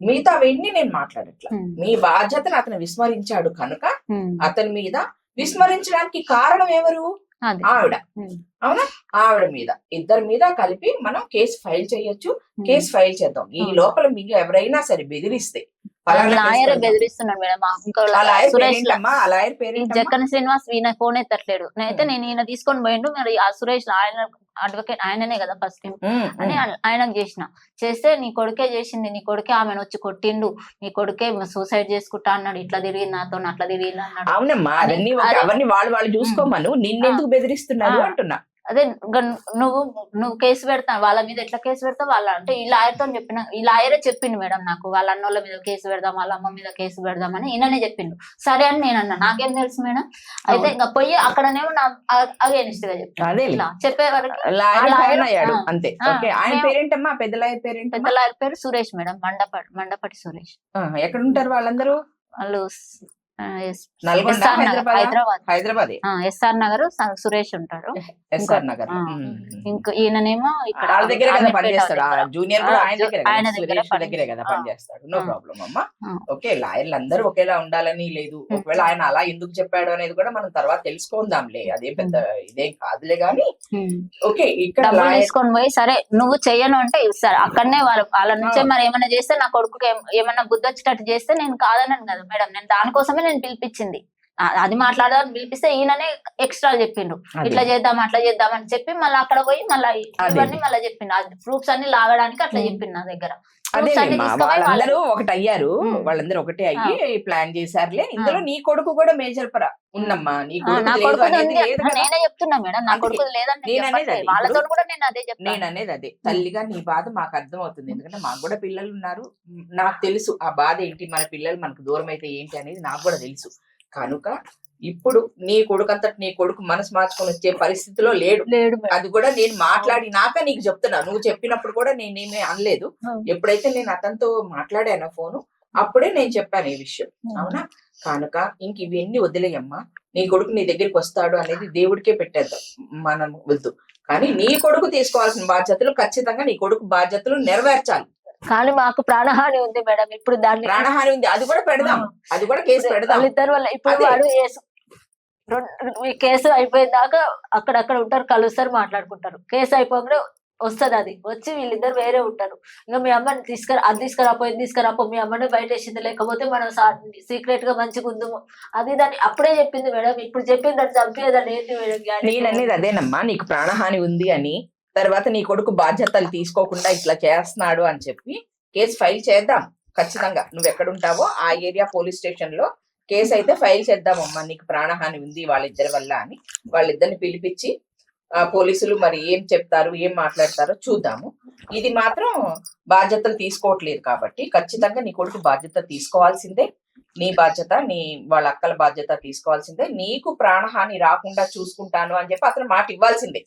మిగతా అవన్నీ నేను మాట్లాడట్లా. ఉమ్. మీ బాధ్యతను అతను విస్మరించాడు కనుక ఉమ్. అతని మీద విస్మరించడానికి కారణం ఎవరు? అదే. ఆవిడ, ఉమ్. అవునా? ఆవిడ మీద ఇద్దరి మీద కలిపి మనం కేసు ఫైల్ చేయొచ్చు. కేసు ఫైల్ చేద్దాం. ఈ లోపల మీకు ఎవరైనా సరే బెదిరిస్తే పలానా కేసు లాయర్ పెడదాం. బెదిరిస్తున్నాడు మేడం. ఇంకో ఆ లాయర్ సురేష్ పేరేంటమ్మా? ఆ లాయర్ ఈ పేరేంటమ్మా? జక్కన శ్రీనివాస్ ఈయన ఫోన్ ఎత్తట్లేడు. నేనైతే నేను ఈయన తీసుకొని పోయిండు. మరి ఆ సురేష్ ఆయన అడ్వకేట్ ఆయననే కదా ఫస్ట్ అని ఆయనకు చేస్తే నీ కొడుకే చేసింది, నీ కొడుకే ఆమెను వచ్చి కొట్టిండు, నీ కొడుకే సూసైడ్ చేసుకుంటా అన్నాడు, ఇట్లా తిరిగింది నాతో, అట్లా తిరిగింది అన్నాడు. అవునమ్మా, అవన్నీ అవన్నీ వాళ్ళు చూసుకోమను, నిన్నెందుకు బెదిరిస్తున్నారు అంటున్నా. అదే నువ్వు కేసు పెడతావు వాళ్ళ మీద, ఎట్లా కేసు పెడతావు వాళ్ళ అంటే ఈ లాయర్ తో చెప్పిన, ఈ లాయరే చెప్పిండు మేడం నాకు, వాళ్ళ అన్నోళ్ళ మీద కేసు పెడదాం, వాళ్ళ అమ్మ మీద కేసు పెడదామని ఈయననే చెప్పిండు. సరే అని నేను అన్నా, నాకేం తెలుసు మేడం. అయితే ఇంకా పోయి అక్కడనేమో నా అగేనిస్ట్ గా చెప్తాను చెప్పే వరకు అంతే. ఆయన పేరేంటమ్మా? పెద్ద లాయర్ పేరేంటి? పెద్ద లాయర్ పేరు సురేష్ మేడం, మండపటి సురేష్. ఎక్కడ ఉంటారు వాళ్ళందరూ? వాళ్ళు నల్గొండ, హైదరాబాద్. హైదరాబాద్ ఎస్ఆర్ నగర్ సురేష్ ఉంటారు. ఎస్ఆర్ నగర్. ఇంకా ఈయననేమో ఇక్కడ వాళ్ళ దగ్గర పనిచేస్తాడు. జూనియర్ కూడా ఆయన దగ్గరే కదా పనిచేస్తాడు. నో ప్రాబ్లం అమ్మా. ఓకే, లాయర్లు అందరూ ఒకేలా ఉండాలని లేదు. ఒకవేళ ఆయన అలా ఎందుకు చెప్పాడు అనేది కూడా మనం తర్వాత తెలుసుకుందాంలే, అదేం పెద్ద ఇదేం కాదులే గాని. ఓకే, ఇక్కడ తీసుకొని పోయి సరే నువ్వు చెయ్యను అంటే ఇస్తారు. అక్కడనే వాళ్ళ నుంచే మరి ఏమైనా చేస్తే నా కొడుకు ఏమైనా బుద్ధి వచ్చేటట్టు చేస్తే నేను కాదన్నాను కదా మేడం. నేను దానికోసమే నేను పిలిపించింది. అది మాట్లాడదామని పిలిపిస్తే ఈయననే ఎక్స్ట్రా చెప్పిండు, ఇట్లా చేద్దాం అట్లా చేద్దాం అని చెప్పి మళ్ళీ అక్కడ పోయి మళ్ళీ ఇవన్నీ మళ్ళీ చెప్పిండు. అది ప్రూఫ్స్ అన్ని లాగడానికి అట్లా చెప్పిండు నా దగ్గర. వాళ్ళందరూ ఒకటి అయ్యారు, వాళ్ళందరూ ఒకటే అయ్యి ప్లాన్ చేశారులే. ఇందులో నీ కొడుకు కూడా మేజర్ ఉన్నమ్మా. నీ కొడుకు నేనే చెప్తున్నా మేడం, నా కొడుకు లేదని వాళ్ళతో కూడా నేను అదే చెప్తాను. నేను అనేది అదే, తల్లిగా నీ బాధ మాకు అర్థం అవుతుంది. ఎందుకంటే మాకు కూడా పిల్లలు ఉన్నారు, నాకు తెలుసు ఆ బాధ ఏంటి, మన పిల్లలు మనకు దూరం అయితే ఏంటి అనేది నాకు కూడా తెలుసు. కనుక ఇప్పుడు నీ కొడుకంతటి నీ కొడుకు మనసు మార్చుకొని వచ్చే పరిస్థితిలో లేడు. అది కూడా నేను మాట్లాడినాక నీకు చెప్తున్నా. నువ్వు చెప్పినప్పుడు కూడా నేనేమీ అనలేదు. ఎప్పుడైతే నేను అతనితో మాట్లాడానో ఫోను అప్పుడే నేను చెప్పాను ఈ విషయం. అవునా? కనుక ఇంక ఇవన్నీ వదిలేయమ్మా. నీ కొడుకు నీ దగ్గరికి వస్తాడు అనేది దేవుడికే పెట్టేద్దాం, మనం వద్దు. కానీ నీ కొడుకు తీసుకోవాల్సిన బాధ్యతలు ఖచ్చితంగా నీ కొడుకు బాధ్యతలు నెరవేర్చాలి. కానీ మాకు ప్రాణహాని ఉంది మేడం. ఇప్పుడు దాన్ని ప్రాణహాని ఉంది, అది కూడా పెడదాం, అది కూడా కేసు పెడదాం. వాళ్ళిద్దరు వల్ల ఇప్పుడు వాడు ఈ కేసు అయిపోయిన దాకా అక్కడక్కడ ఉంటారు, కలుస్తారు, మాట్లాడుకుంటారు. కేసు అయిపోగానే వస్తుంది, అది వచ్చి వీళ్ళిద్దరు వేరే ఉంటారు. ఇంకా మీ అమ్మని అది తీసుకురాపో, మీ అమ్మని బయట వేసింది, లేకపోతే మనం సీక్రెట్ గా మంచిగా ఉందాము అది దాన్ని అప్పుడే చెప్పింది మేడం. ఇప్పుడు చెప్పింది దాన్ని చంపేదని ఏంటి మేడం? నేననేది అదేనమ్మా, నీకు ప్రాణహాని ఉంది అని, తర్వాత నీ కొడుకు బాధ్యతలు తీసుకోకుండా ఇట్లా చేస్తున్నాడు అని చెప్పి కేసు ఫైల్ చేద్దాం ఖచ్చితంగా. నువ్వు ఎక్కడుంటావో ఆ ఏరియా పోలీస్ స్టేషన్ లో కేసు అయితే ఫైల్ చేద్దామమ్మా. నీకు ప్రాణహాని ఉంది వాళ్ళిద్దరి వల్ల అని వాళ్ళిద్దరిని పిలిపించి పోలీసులు మరి ఏం చెప్తారు, ఏం మాట్లాడతారో చూద్దాము. ఇది మాత్రం బాధ్యతలు తీసుకోవట్లేదు కాబట్టి ఖచ్చితంగా నీ కొడుకు బాధ్యత తీసుకోవాల్సిందే. నీ బాధ్యత, వాళ్ళ అక్కల బాధ్యత తీసుకోవాల్సిందే. నీకు ప్రాణహాని రాకుండా చూసుకుంటాను అని చెప్పి అతను మాట ఇవ్వాల్సిందే.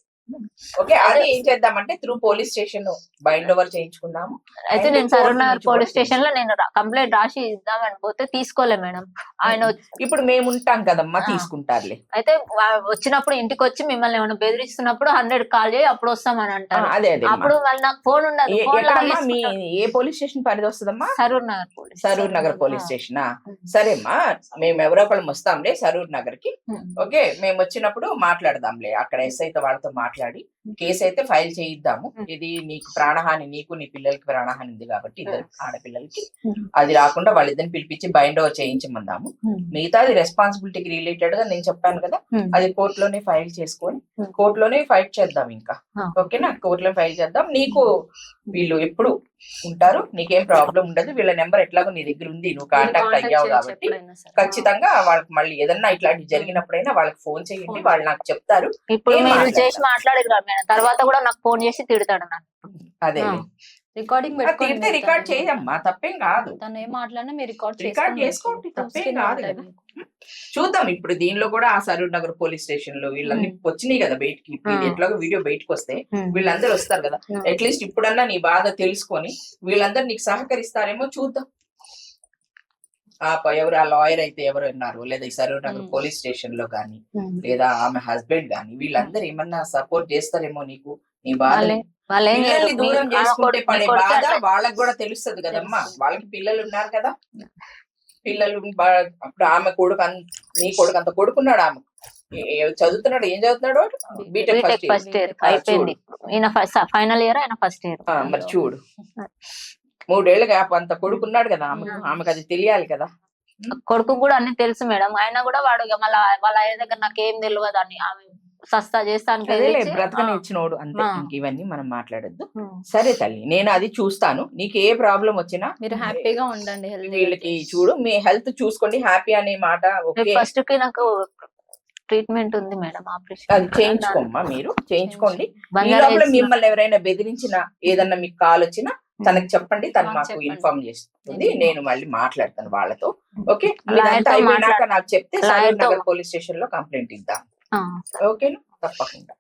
ఓకే, అది ఏం చేద్దామంటే through police station bind over చేయించుకుందాము. అయితే నేను సరూర్నగర్ పోలీస్ స్టేషన్ లో నేను కంప్లైంట్ రాసి ఇద్దామని పోతే తీసుకోలే మేడం. ఆయన ఇప్పుడు మేము ఉంటాం కదమ్మా, తీసుకుంటారులే. అయితే వచ్చినప్పుడు ఇంటికి వచ్చి మిమ్మల్ని ఏమైనా బెదిరిస్తున్నప్పుడు 100 కాల్ చేయి, అప్పుడు వస్తామని అంటారు. అదే అదే, అప్పుడు మళ్ళీ నాకు ఫోన్ ఉండదు. మీ ఏ పోలీస్ స్టేషన్ పరిధి వస్తుందమ్మా? Saroornagar police station. సరేమ్మా, మేము ఎవరో ఒకళ్ళం వస్తాంలే సరూర్ నగర్ కి. ఓకే, మేము వచ్చినప్పుడు మాట్లాడదాంలే. అక్కడ ఎస్ఐతో వాళ్ళతో మాట్లాడి కేసు అయితే ఫైల్ చేయిద్దాము. ఇది నీకు ప్రాణహాని, నీకు నీ పిల్లలకి ప్రాణహాని ఉంది కాబట్టి ఇద్దరు ఆడపిల్లలకి అది రాకుండా వాళ్ళిద్దరిని పిలిపించి బైండ్ ఓవర్ చేయించమందాము. మిగతాది రెస్పాన్సిబిలిటీకి రిలేటెడ్ గా నేను చెప్పాను కదా, అది కోర్టులోనే ఫైల్ చేసుకొని కోర్టులోనే ఫైట్ చేద్దాం. ఇంకా ఓకేనా, కోర్టులో ఫైల్ చేద్దాం. నీకు వీళ్ళు ఎప్పుడు ఉంటారు, నీకేం ప్రాబ్లం ఉండదు. వీళ్ళ నెంబర్ ఎట్లాగో నీ దగ్గర ఉంది, నువ్వు కాంటాక్ట్ అయ్యావు కాబట్టి ఖచ్చితంగా వాళ్ళకి మళ్ళీ ఏదన్నా ఇట్లాంటి జరిగినప్పుడైనా వాళ్ళకి ఫోన్ చేయండి, వాళ్ళు నాకు చెప్తారు. ఇప్పుడు మీరు చేసి మాట్లాడేది తర్వాత కూడా నాకు ఫోన్ చేసి తిడతాడు. అదే రికార్డింగ్ తిడితే రికార్డ్ చేయమ్మా, తప్పేం కాదు. తను ఏం మాట్లాడినా మీరు రికార్డ్ చేసుకోండి, తప్పేం కాదు కదా. చూద్దాం. ఇప్పుడు దీనిలో కూడా ఆ సరూర్ నగర్ పోలీస్ స్టేషన్ లో వీళ్ళన్నీ వచ్చినాయి కదా బయటికి. ఇప్పుడు ఎట్లాగో వీడియో బయటకు వస్తే వీళ్ళందరూ వస్తారు కదా, అట్లీస్ట్ ఇప్పుడన్నా నీ బాధ తెలుసుకొని వీళ్ళందరూ నీకు సహకరిస్తారేమో చూద్దాం. ఎవరు ఆ లాయర్ అయితే ఎవరు ఉన్నారు, లేదా ఈ సరూర్ నగర్ పోలీస్ స్టేషన్ లో గానీ, లేదా ఆమె హస్బెండ్ గానీ, వీళ్ళందరూ ఏమన్నా సపోర్ట్ చేస్తారేమో నీకు. నీ బాధ పిల్లల్ని దూరం చేసుకుంటే పడే బాధ వాళ్ళకి కూడా తెలుస్తుంది కదమ్మా. వాళ్ళకి పిల్లలు ఉన్నారు కదా, పిల్లలు అప్పుడు ఆమె కొడుకు, నీ కొడుకు అంత కొడుకున్నాడు. ఆమె చదువుతున్నాడు, ఏం చదువుతున్నాడు? బీటెక్ ఫస్ట్ ఇయర్ అయిపోయింది. ఫైనల్ ఇయర్, ఆయన ఫస్ట్ ఇయర్. మరి చూడు, 3 ఏళ్ల గ్యాప్. అంత కొడుకున్నాడు కదా ఆమెకు అది తెలియాలి కదా. కొడుకు కూడా అన్ని తెలుసు మేడం. అయినా కూడా వాడు మళ్ళీ వాళ్ళ అయ్య దగ్గర నాకేం తెలియదు అని ఆమె సస్తా చేస్తాను బ్రతకనిచ్చినోడు అంతే. ఇవన్నీ మనం మాట్లాడద్దు. సరే తల్లి, నేను అది చూస్తాను. నీకు ఏ ప్రాబ్లం వచ్చినా మీరు హ్యాపీగా ఉండండి. వీళ్ళకి చూడు, మీ హెల్త్ చూసుకోండి. హ్యాపీ అనే మాట ఫస్ట్ కి నాకు ట్రీట్మెంట్ ఉంది మేడం, ఆపరేషన్ అది చేయించుకోమ్మా. మీరు చేయించుకోండి. ఈ లోపల మిమ్మల్ని ఎవరైనా బెదిరించినా, ఏదన్నా మీకు కాల్ వచ్చినా తనకి చెప్పండి, తను మాకు ఇన్ఫార్మ్ చేస్తుంది. నేను మళ్ళీ మాట్లాడతాను వాళ్ళతో. ఓకే, అయిపోయినాక నాకు చెప్తే సరూర్ నగర్ పోలీస్ స్టేషన్ లో కంప్లైంట్ ఇద్దాం. ఓకేనా, తప్పకుండా.